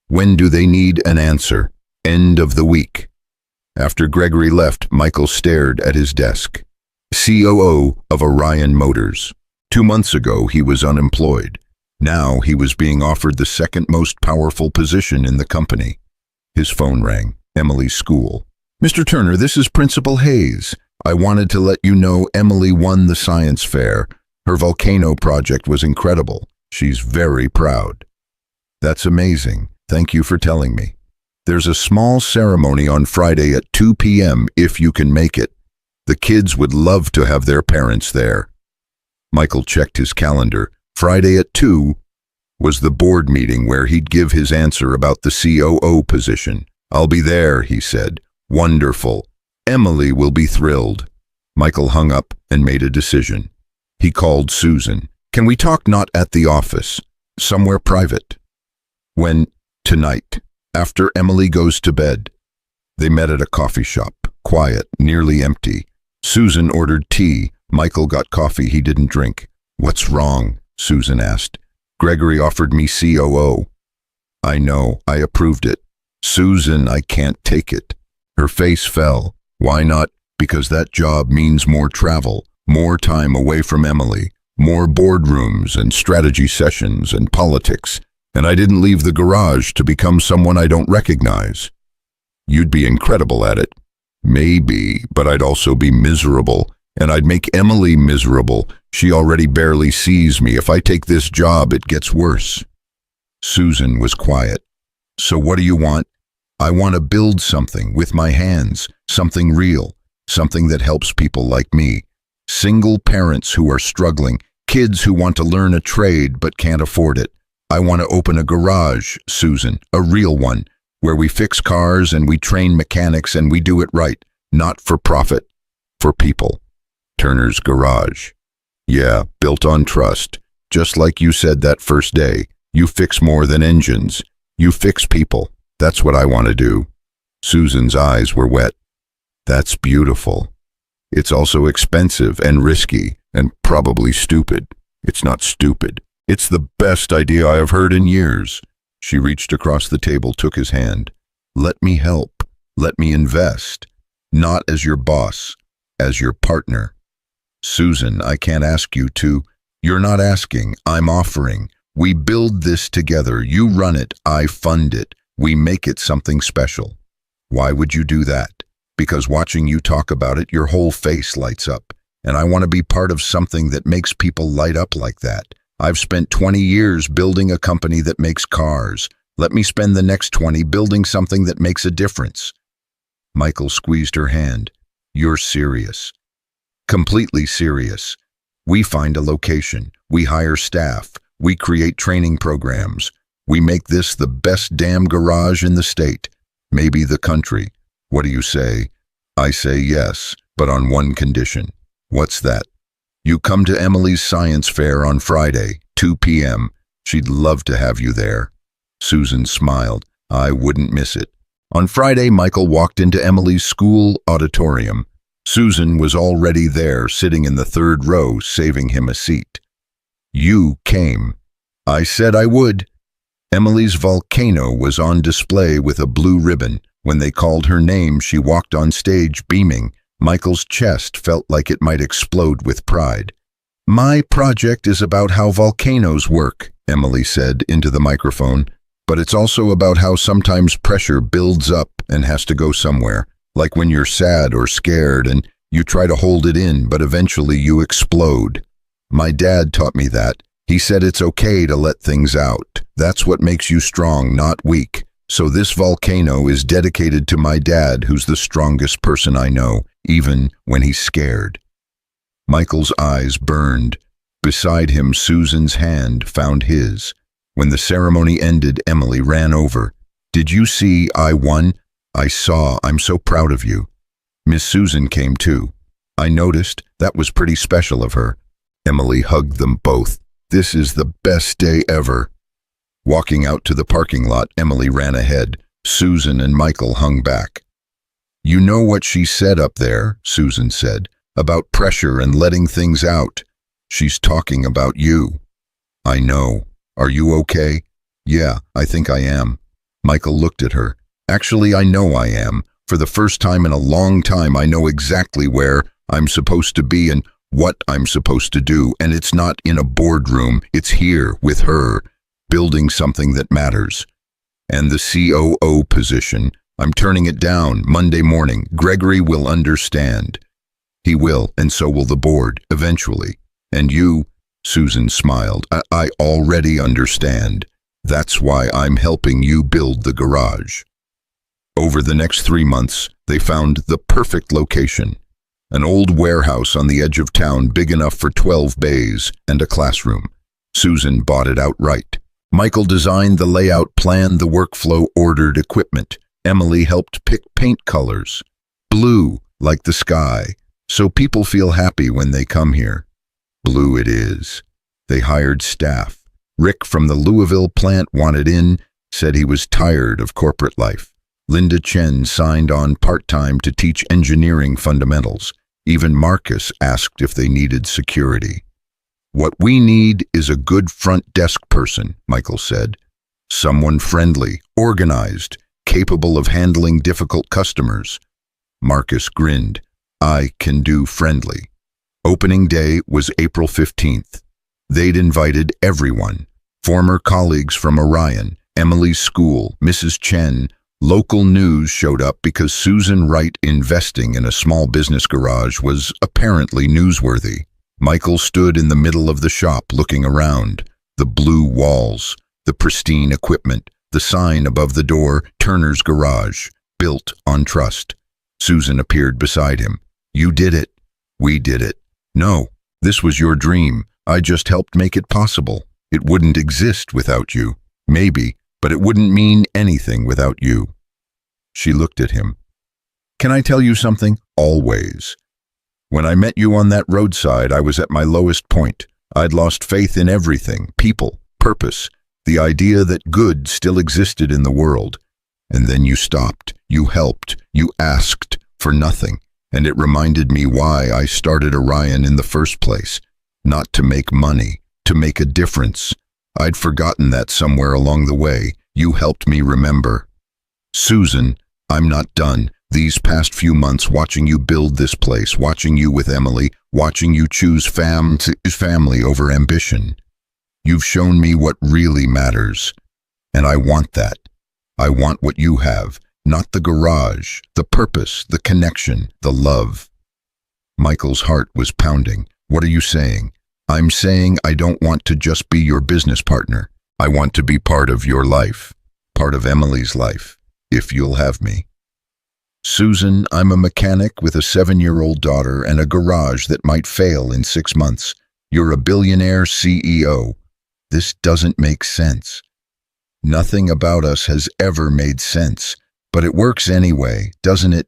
When do they need an answer? End of the week. After Gregory left, Michael stared at his desk. COO of Orion Motors. 2 months ago, he was unemployed. Now he was being offered the second most powerful position in the company. His phone rang. Emily's school. Mr. Turner, this is Principal Hayes. I wanted to let you know Emily won the science fair. Her volcano project was incredible. She's very proud. That's amazing. Thank you for telling me. There's a small ceremony on Friday at 2 p.m. if you can make it. The kids would love to have their parents there. Michael checked his calendar. Friday at 2 was the board meeting where he'd give his answer about the COO position. I'll be there, he said. Wonderful. Emily will be thrilled. Michael hung up and made a decision. He called Susan. Can we talk not at the office? Somewhere private. When? Tonight. After Emily goes to bed. They met at a coffee shop. Quiet, nearly empty. Susan ordered tea. Michael got coffee he didn't drink. What's wrong? Susan asked. Gregory offered me COO. I know, I approved it. Susan, I can't take it. Her face fell. Why not? Because that job means more travel, more time away from Emily, more boardrooms and strategy sessions and politics, and I didn't leave the garage to become someone I don't recognize. You'd be incredible at it. Maybe, but I'd also be miserable, and I'd make Emily miserable. She already barely sees me. If I take this job, it gets worse. Susan was quiet. So what do you want? I want to build something with my hands, something real, something that helps people like me. Single parents who are struggling, kids who want to learn a trade but can't afford it. I want to open a garage, Susan, a real one, where we fix cars and we train mechanics and we do it right, not for profit, for people. Turner's Garage. Yeah, built on trust. Just like you said that first day, you fix more than engines. You fix people. That's what I want to do. Susan's eyes were wet. That's beautiful. It's also expensive and risky and probably stupid. It's not stupid. It's the best idea I have heard in years. She reached across the table, took his hand. Let me help. Let me invest. Not as your boss, as your partner. Susan, I can't ask you to. You're not asking. I'm offering. We build this together. You run it, I fund it. We make it something special. Why would you do that? Because watching you talk about it, your whole face lights up. And I want to be part of something that makes people light up like that. I've spent 20 years building a company that makes cars. Let me spend the next 20 building something that makes a difference. Michael squeezed her hand. You're serious. Completely serious. We find a location. We hire staff. We create training programs. We make this the best damn garage in the state. Maybe the country. What do you say? I say yes, but on one condition. What's that? You come to Emily's science fair on Friday, 2 p.m. She'd love to have you there. Susan smiled. I wouldn't miss it. On Friday, Michael walked into Emily's school auditorium. Susan was already there, sitting in the third row, saving him a seat. You came. I said I would. Emily's volcano was on display with a blue ribbon. When they called her name, she walked on stage beaming. Michael's chest felt like it might explode with pride. My project is about how volcanoes work, Emily said into the microphone, but it's also about how sometimes pressure builds up and has to go somewhere, like when you're sad or scared and you try to hold it in, but eventually you explode. My dad taught me that. He said it's okay to let things out. That's what makes you strong, not weak. So this volcano is dedicated to my dad, who's the strongest person I know, even when he's scared. Michael's eyes burned. Beside him, Susan's hand found his. When the ceremony ended, Emily ran over. Did you see I won? I saw. I'm so proud of you. Miss Susan came too. I noticed. That was pretty special of her. Emily hugged them both. This is the best day ever. Walking out to the parking lot, Emily ran ahead. Susan and Michael hung back. You know what she said up there, Susan said, about pressure and letting things out. She's talking about you. I know. Are you okay? Yeah, I think I am. Michael looked at her. Actually, I know I am. For the first time in a long time, I know exactly where I'm supposed to be and what I'm supposed to do. And it's not in a boardroom. It's here with her, building something that matters. And the COO position, I'm turning it down Monday morning. Gregory will understand. He will, and so will the board, eventually. And you, Susan smiled, I already understand. That's why I'm helping you build the garage. Over the next 3 months, they found the perfect location. An old warehouse on the edge of town big enough for 12 bays and a classroom. Susan bought it outright. Michael designed the layout, planned the workflow, ordered equipment. Emily helped pick paint colors. Blue, like the sky, so people feel happy when they come here. Blue it is. They hired staff. Rick from the Louisville plant wanted in, said he was tired of corporate life. Linda Chen signed on part-time to teach engineering fundamentals. Even Marcus asked if they needed security. What we need is a good front desk person, Michael said. Someone friendly, organized, capable of handling difficult customers. Marcus grinned. I can do friendly. Opening day was April 15th. They'd invited everyone. Former colleagues from Orion, Emily's school, Mrs. Chen. Local news showed up because Susan Wright investing in a small business garage was apparently newsworthy. Michael stood in the middle of the shop looking around. The blue walls, the pristine equipment, the sign above the door, Turner's Garage, built on trust. Susan appeared beside him. You did it. We did it. No, this was your dream. I just helped make it possible. It wouldn't exist without you. Maybe, but it wouldn't mean anything without you. She looked at him. Can I tell you something? Always. When I met you on that roadside, I was at my lowest point. I'd lost faith in everything, people, purpose, the idea that good still existed in the world. And then you stopped, you helped, you asked for nothing. And it reminded me why I started Orion in the first place. Not to make money, to make a difference. I'd forgotten that somewhere along the way. You helped me remember. Susan, I'm not done. These past few months watching you build this place, watching you with Emily, watching you choose family over ambition. You've shown me what really matters. And I want that. I want what you have, not the garage, the purpose, the connection, the love. Michael's heart was pounding. What are you saying? I'm saying I don't want to just be your business partner. I want to be part of your life, part of Emily's life, if you'll have me. Susan, I'm a mechanic with a 7-year-old daughter and a garage that might fail in 6 months. You're a billionaire CEO. This doesn't make sense. Nothing about us has ever made sense, but it works anyway, doesn't it?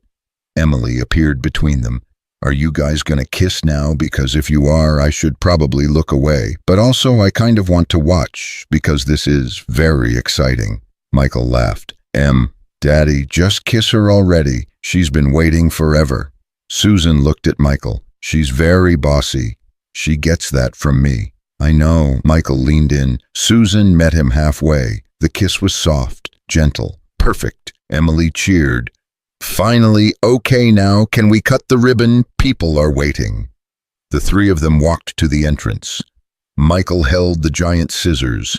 Emily appeared between them. Are you guys gonna kiss now? Because if you are, I should probably look away. But also, I kind of want to watch, because this is very exciting. Michael laughed. Daddy, just kiss her already. She's been waiting forever. Susan looked at Michael. She's very bossy. She gets that from me. I know. Michael leaned in. Susan met him halfway. The kiss was soft, gentle, perfect. Emily cheered. Finally, okay now, can we cut the ribbon? People are waiting. The three of them walked to the entrance. Michael held the giant scissors.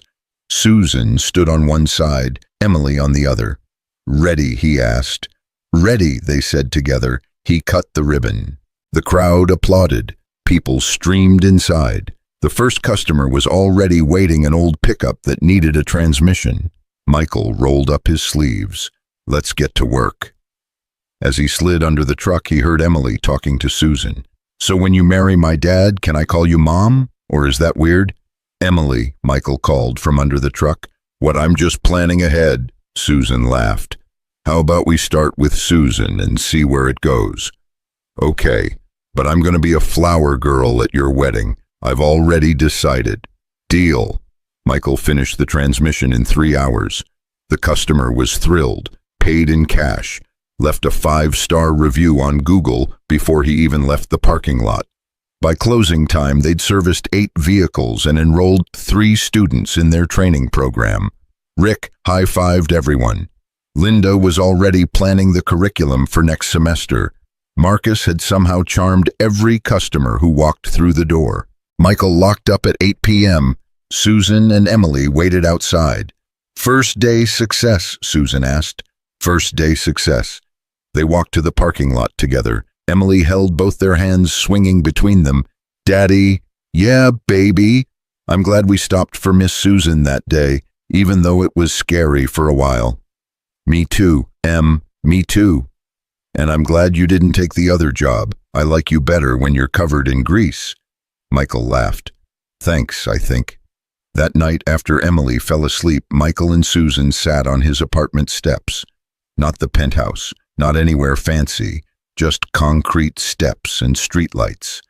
Susan stood on one side, Emily on the other. Ready, he asked. Ready, they said together. He cut the ribbon. The crowd applauded. People streamed inside. The first customer was already waiting an old pickup that needed a transmission. Michael rolled up his sleeves. Let's get to work. As he slid under the truck, he heard Emily talking to Susan. So when you marry my dad, can I call you Mom? Or is that weird? Emily, Michael called from under the truck. What, I'm just planning ahead. Susan laughed. How about we start with Susan and see where it goes? Okay, but I'm going to be a flower girl at your wedding. I've already decided. Deal. Michael finished the transmission in 3 hours. The customer was thrilled, paid in cash, left a 5-star review on Google before he even left the parking lot. By closing time, they'd serviced 8 vehicles and enrolled 3 students in their training program. Rick high-fived everyone. Linda was already planning the curriculum for next semester. Marcus had somehow charmed every customer who walked through the door. Michael locked up at 8 p.m. Susan and Emily waited outside. First day success, Susan asked. First day success. They walked to the parking lot together. Emily held both their hands swinging between them. Daddy, yeah, baby. I'm glad we stopped for Miss Susan that day, even though it was scary for a while. Me too, me too. And I'm glad you didn't take the other job. I like you better when you're covered in grease. Michael laughed. Thanks, I think. That night after Emily fell asleep, Michael and Susan sat on his apartment steps. Not the penthouse, not anywhere fancy, just concrete steps and streetlights.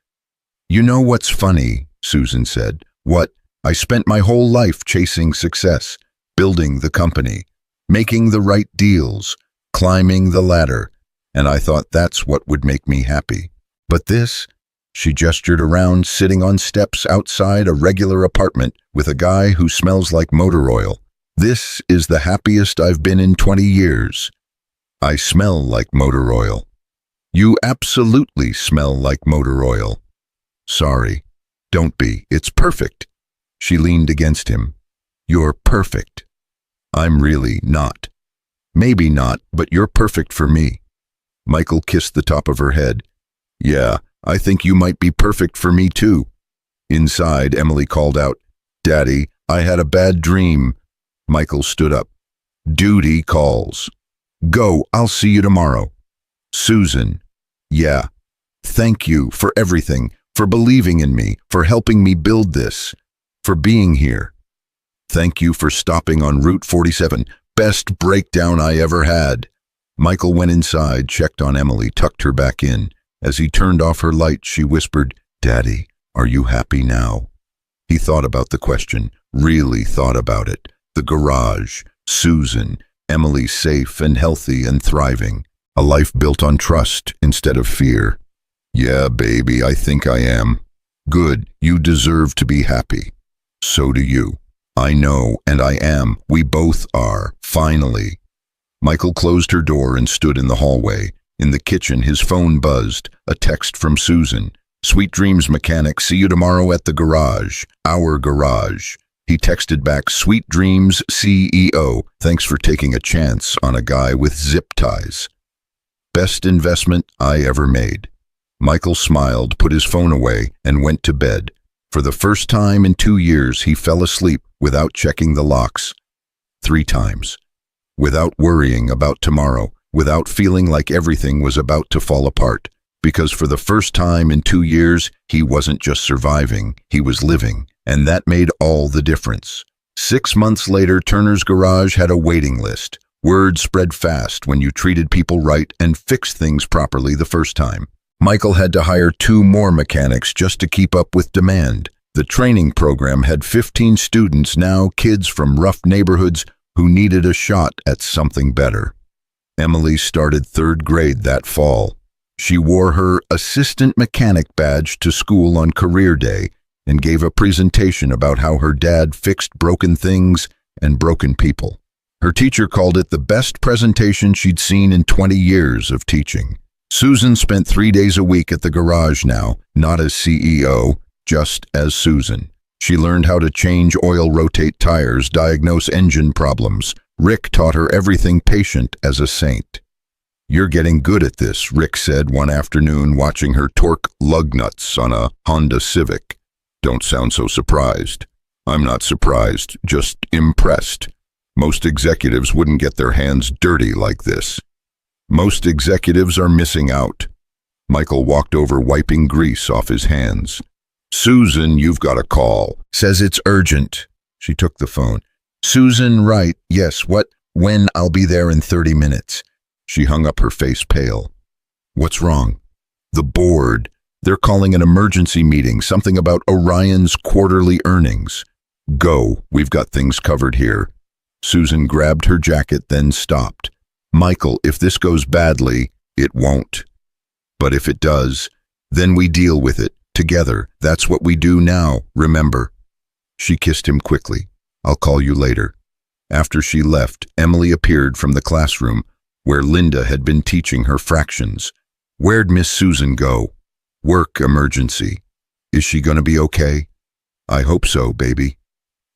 You know what's funny, Susan said. What? I spent my whole life chasing success, building the company, making the right deals, climbing the ladder, and I thought that's what would make me happy. But this, she gestured around, sitting on steps outside a regular apartment with a guy who smells like motor oil. This is the happiest I've been in 20 years. I smell like motor oil. You absolutely smell like motor oil. Sorry. Don't be. It's perfect. She leaned against him. You're perfect. I'm really not. Maybe not, but you're perfect for me. Michael kissed the top of her head. Yeah, I think you might be perfect for me too. Inside, Emily called out, Daddy, I had a bad dream. Michael stood up. Duty calls. Go, I'll see you tomorrow. Susan. Yeah. Thank you for everything, for believing in me, for helping me build this, for being here. Thank you for stopping on Route 47. Best breakdown I ever had. Michael went inside, checked on Emily, tucked her back in. As he turned off her light, she whispered, Daddy, are you happy now? He thought about the question, really thought about it. The garage, Susan, Emily safe and healthy and thriving. A life built on trust instead of fear. Yeah, baby, I think I am. Good, you deserve to be happy. So do you. I know, and I am. We both are, finally. Michael closed her door and stood in the hallway. In the kitchen, his phone buzzed. A text from Susan. Sweet dreams, mechanic. See you tomorrow at the garage. Our garage. He texted back, "Sweet dreams, CEO. Thanks for taking a chance on a guy with zip ties. Best investment I ever made." Michael smiled, put his phone away, and went to bed. For the first time in 2 years, he fell asleep without checking the locks. 3 times. Without worrying about tomorrow, without feeling like everything was about to fall apart. Because for the first time in 2 years, he wasn't just surviving, he was living, and that made all the difference. 6 months later, Turner's Garage had a waiting list. Word spread fast when you treated people right and fixed things properly the first time. Michael had to hire 2 more mechanics just to keep up with demand. The training program had 15 students, now kids from rough neighborhoods who needed a shot at something better. Emily started 3rd grade that fall. She wore her assistant mechanic badge to school on career day and gave a presentation about how her dad fixed broken things and broken people. Her teacher called it the best presentation she'd seen in 20 years of teaching. Susan spent 3 days a week at the garage now, not as CEO, just as Susan. She learned how to change oil, rotate tires, diagnose engine problems. Rick taught her everything patient as a saint. "You're getting good at this," Rick said one afternoon watching her torque lug nuts on a Honda Civic. "Don't sound so surprised." "I'm not surprised, just impressed. Most executives wouldn't get their hands dirty like this." "Most executives are missing out." Michael walked over, wiping grease off his hands. "Susan, you've got a call. Says it's urgent." She took the phone. "Susan, right, yes, what, when? I'll be there in 30 minutes. She hung up, her face pale. "What's wrong?" "The board. They're calling an emergency meeting, something about Orion's quarterly earnings." "Go, we've got things covered here." Susan grabbed her jacket, then stopped. "Michael, if this goes badly, it won't. But if it does, then we deal with it, together. That's what we do now, remember." She kissed him quickly. "I'll call you later." After she left, Emily appeared from the classroom, where Linda had been teaching her fractions. "Where'd Miss Susan go?" "Work emergency." "Is she gonna be okay?" "I hope so, baby."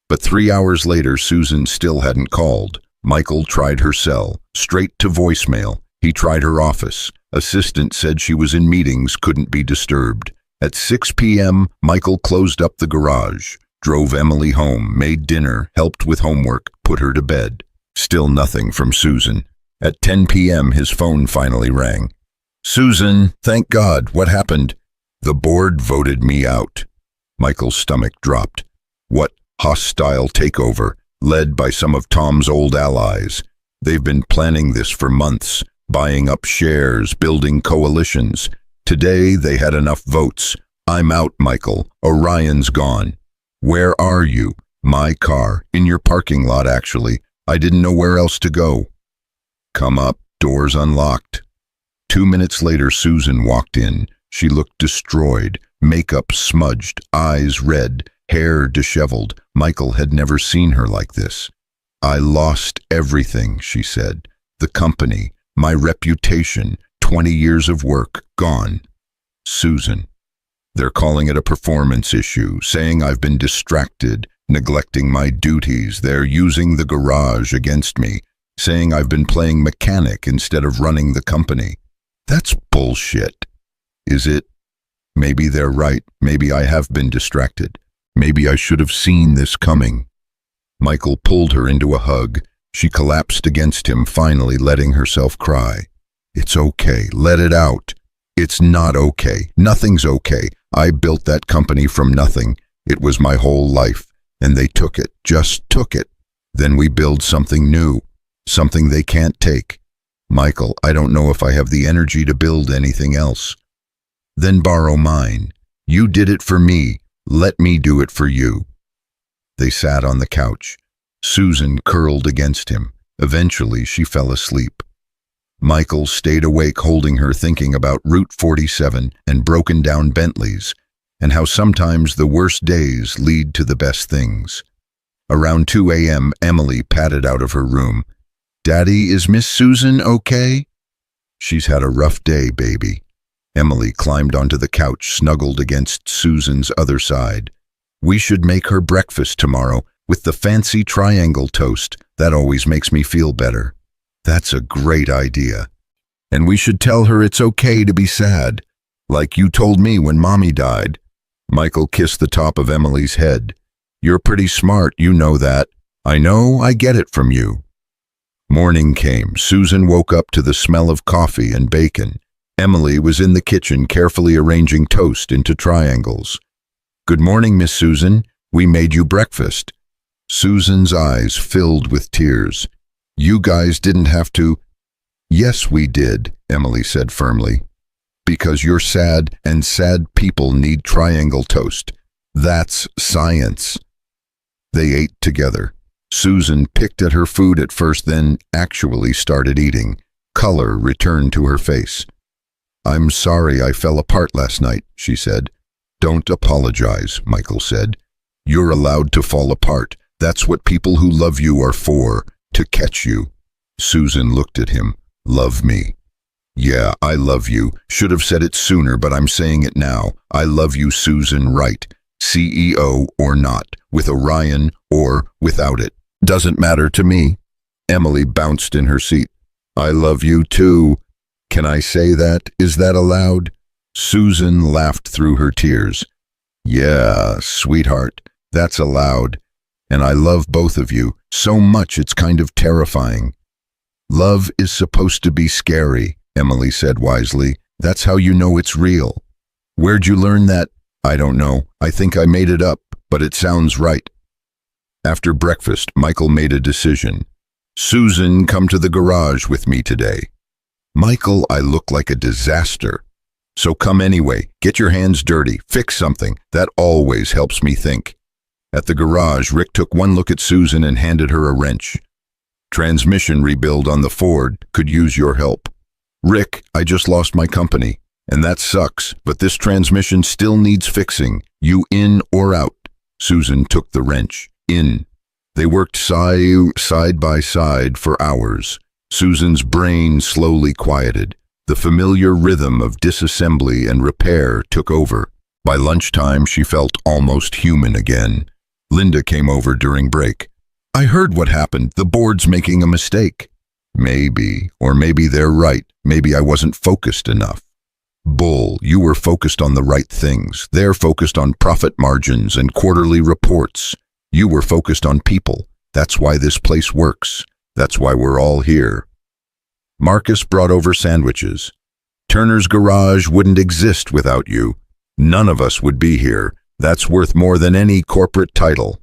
But 3 hours later, Susan still hadn't called. Michael tried her cell, straight to voicemail. He tried her office. Assistant said she was in meetings, couldn't be disturbed. At 6 p.m., Michael closed up the garage, drove Emily home, made dinner, helped with homework, put her to bed. Still nothing from Susan. At 10 p.m., his phone finally rang. "Susan, thank God, what happened?" "The board voted me out." Michael's stomach dropped. "What hostile takeover, led by some of Tom's old allies. They've been planning this for months, buying up shares, building coalitions. Today they had enough votes. I'm out, Michael. Orion's gone." "Where are you?" "My car. In your parking lot, actually. I didn't know where else to go." "Come up, doors unlocked." 2 minutes later, Susan walked in. She looked destroyed, makeup smudged, eyes red, hair disheveled. Michael had never seen her like this. "I lost everything," she said. "The company, my reputation, 20 years of work, gone." "Susan, they're calling it a performance issue, saying I've been distracted, neglecting my duties. They're using the garage against me, saying I've been playing mechanic instead of running the company." "That's bullshit." "Is it? Maybe they're right. Maybe I have been distracted. Maybe I should have seen this coming." Michael pulled her into a hug. She collapsed against him, finally letting herself cry. "It's okay. Let it out." "It's not okay. Nothing's okay. I built that company from nothing. It was my whole life. And they took it. Just took it. Then we build something new. Something they can't take. Michael, I don't know if I have the energy to build anything else." "Then borrow mine. You did it for me. Let me do it for you." They sat on the couch. Susan curled against him. Eventually, she fell asleep. Michael stayed awake, holding her, thinking about Route 47 and broken down Bentleys, and how sometimes the worst days lead to the best things. Around 2 a.m., Emily padded out of her room. "Daddy, is Miss Susan okay?" "She's had a rough day, baby." Emily climbed onto the couch, snuggled against Susan's other side. "We should make her breakfast tomorrow. with the fancy triangle toast. That always makes me feel better. That's a great idea. And we should tell her it's okay to be sad, like you told me when Mommy died. Michael kissed the top of Emily's head. You're pretty smart, you know that. I know, I get it from you. Morning came. Susan woke up to the smell of coffee and bacon. Emily was in the kitchen carefully arranging toast into triangles. Good morning, Miss Susan. We made you breakfast. Susan's eyes filled with tears. You guys didn't have to. Yes, we did, Emily said firmly. Because you're sad and sad people need triangle toast. That's science. They ate together. Susan picked at her food at first, then actually started eating. Color returned to her face. I'm sorry I fell apart last night, she said. Don't apologize, Michael said. You're allowed to fall apart. That's what people who love you are for, to catch you. Susan looked at him. Love me. Yeah, I love you. Should have said it sooner, but I'm saying it now. I love you, Susan, right. CEO or not, with Orion or without it. Doesn't matter to me. Emily bounced in her seat. I love you too. Can I say that? Is that allowed? Susan laughed through her tears. Yeah, sweetheart, that's allowed. And I love both of you so much it's kind of terrifying. Love is supposed to be scary, Emily said wisely. That's how you know it's real. Where'd you learn that? I don't know. I think I made it up, but it sounds right. After breakfast, Michael made a decision. Susan, come to the garage with me today. Michael, I look like a disaster. So come anyway. Get your hands dirty. Fix something. That always helps me think. At the garage, Rick took one look at Susan and handed her a wrench. Transmission rebuild on the Ford. Could use your help. Rick, I just lost my company. And that sucks, but this transmission still needs fixing. You in or out? Susan took the wrench. In. They worked side by side for hours. Susan's brain slowly quieted. The familiar rhythm of disassembly and repair took over. By lunchtime, she felt almost human again. Linda came over during break. I heard what happened. The board's making a mistake. Maybe, or maybe they're right. Maybe I wasn't focused enough. Bull, you were focused on the right things. They're focused on profit margins and quarterly reports. You were focused on people. That's why this place works. That's why we're all here. Marcus brought over sandwiches. Turner's Garage wouldn't exist without you. None of us would be here. That's worth more than any corporate title.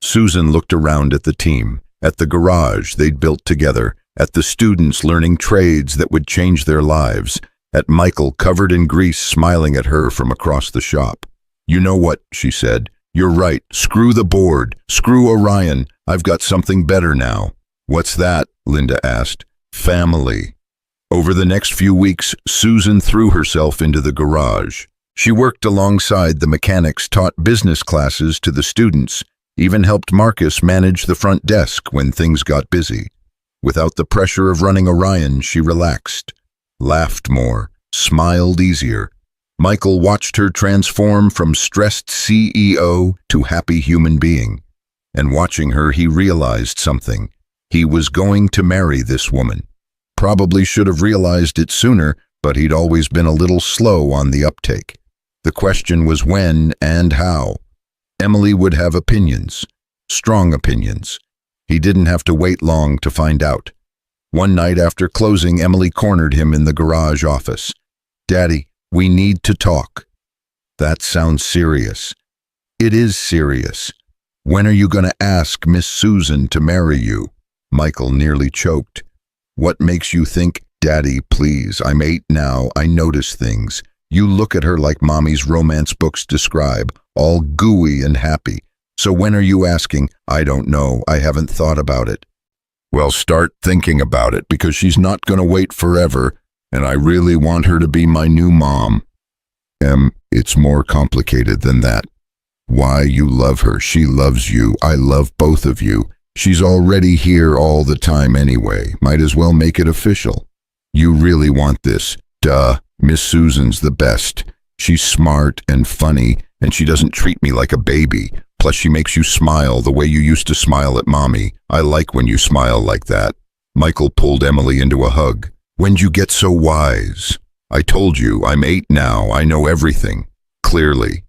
Susan looked around at the team, at the garage they'd built together, at the students learning trades that would change their lives, at Michael covered in grease smiling at her from across the shop. You know what, she said. You're right. Screw the board. Screw Orion. I've got something better now. What's that? Linda asked. Family. Over the next few weeks, Susan threw herself into the garage. She worked alongside the mechanics, taught business classes to the students, even helped Marcus manage the front desk when things got busy. Without the pressure of running Orion, she relaxed, laughed more, smiled easier. Michael watched her transform from stressed CEO to happy human being. And watching her, he realized something. He was going to marry this woman. Probably should have realized it sooner, but he'd always been a little slow on the uptake. The question was when and how. Emily would have opinions, strong opinions. He didn't have to wait long to find out. One night after closing, Emily cornered him in the garage office. Daddy, we need to talk. That sounds serious. It is serious. When are you going to ask Miss Susan to marry you? Michael nearly choked. What makes you think, Daddy, please, I'm 8 now, I notice things. You look at her like Mommy's romance books describe, all gooey and happy. So when are you asking? I don't know, I haven't thought about it. Well, start thinking about it, because she's not going to wait forever, and I really want her to be my new mom. It's more complicated than that. Why, you love her, she loves you, I love both of you. She's already here all the time anyway, might as well make it official. You really want this? Duh, Miss Susan's the best. She's smart and funny, and she doesn't treat me like a baby. Plus she makes you smile the way you used to smile at Mommy. I like when you smile like that. Michael pulled Emily into a hug. When'd you get so wise? I told you, I'm 8 now, I know everything. Clearly.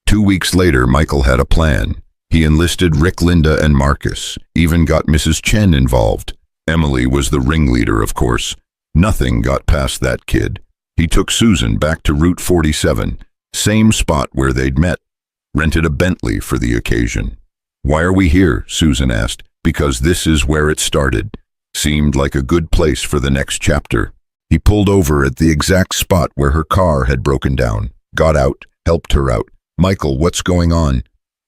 2 weeks later, Michael had a plan. He enlisted Rick, Linda, and Marcus, even got Mrs. Chen involved. Emily was the ringleader, of course. Nothing got past that kid. He took Susan back to Route 47, same spot where they'd met. Rented a Bentley for the occasion. Why are we here? Susan asked. Because this is where it started. Seemed like a good place for the next chapter. He pulled over at the exact spot where her car had broken down. Got out, helped her out. Michael, what's going on?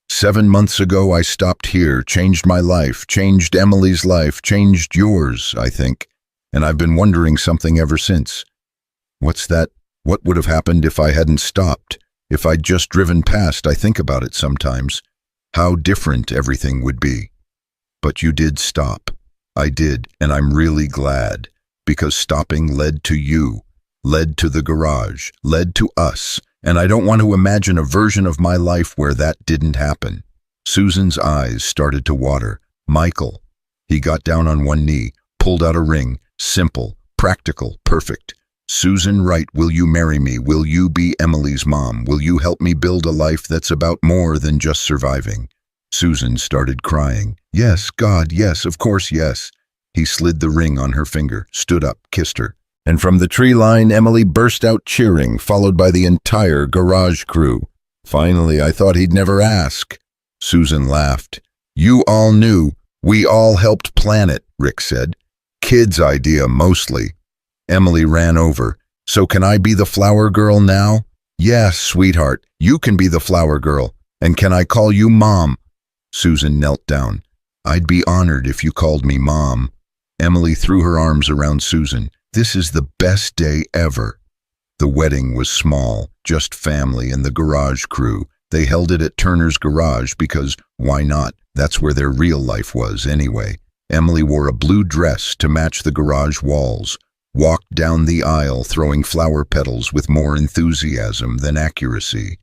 7 months ago I stopped here, changed my life, changed Emily's life, changed yours, I think. And I've been wondering something ever since. What's that? What would have happened if I hadn't stopped? If I'd just driven past, I think about it sometimes. How different everything would be. But you did stop. I did, and I'm really glad. Because stopping led to you, led to the garage, led to us. And I don't want to imagine a version of my life where that didn't happen. Susan's eyes started to water. Michael. He got down on one knee, pulled out a ring. Simple, practical, perfect. Susan Wright, will you marry me? Will you be Emily's mom? Will you help me build a life that's about more than just surviving? Susan started crying. Yes, God, yes, of course, yes. He slid the ring on her finger, stood up, kissed her. And from the tree line, Emily burst out cheering, followed by the entire garage crew. Finally, I thought he'd never ask. Susan laughed. You all knew. We all helped plan it, Rick said. Kid's idea, mostly. Emily ran over. So can I be the flower girl now? Yes, sweetheart, you can be the flower girl. And can I call you Mom? Susan knelt down. I'd be honored if you called me Mom. Emily threw her arms around Susan. This is the best day ever. The wedding was small, just family and the garage crew. They held it at Turner's garage because, why not? That's where their real life was anyway. Emily wore a blue dress to match the garage walls, walked down the aisle throwing flower petals with more enthusiasm than accuracy.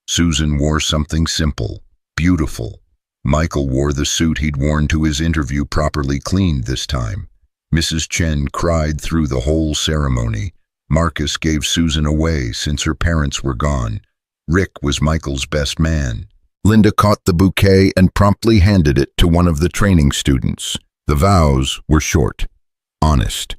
Susan wore something simple, beautiful. Michael wore the suit he'd worn to his interview, properly cleaned this time. Mrs. Chen cried through the whole ceremony. Marcus gave Susan away since her parents were gone. Rick was Michael's best man. Linda caught the bouquet and promptly handed it to one of the training students. The vows were short, honest.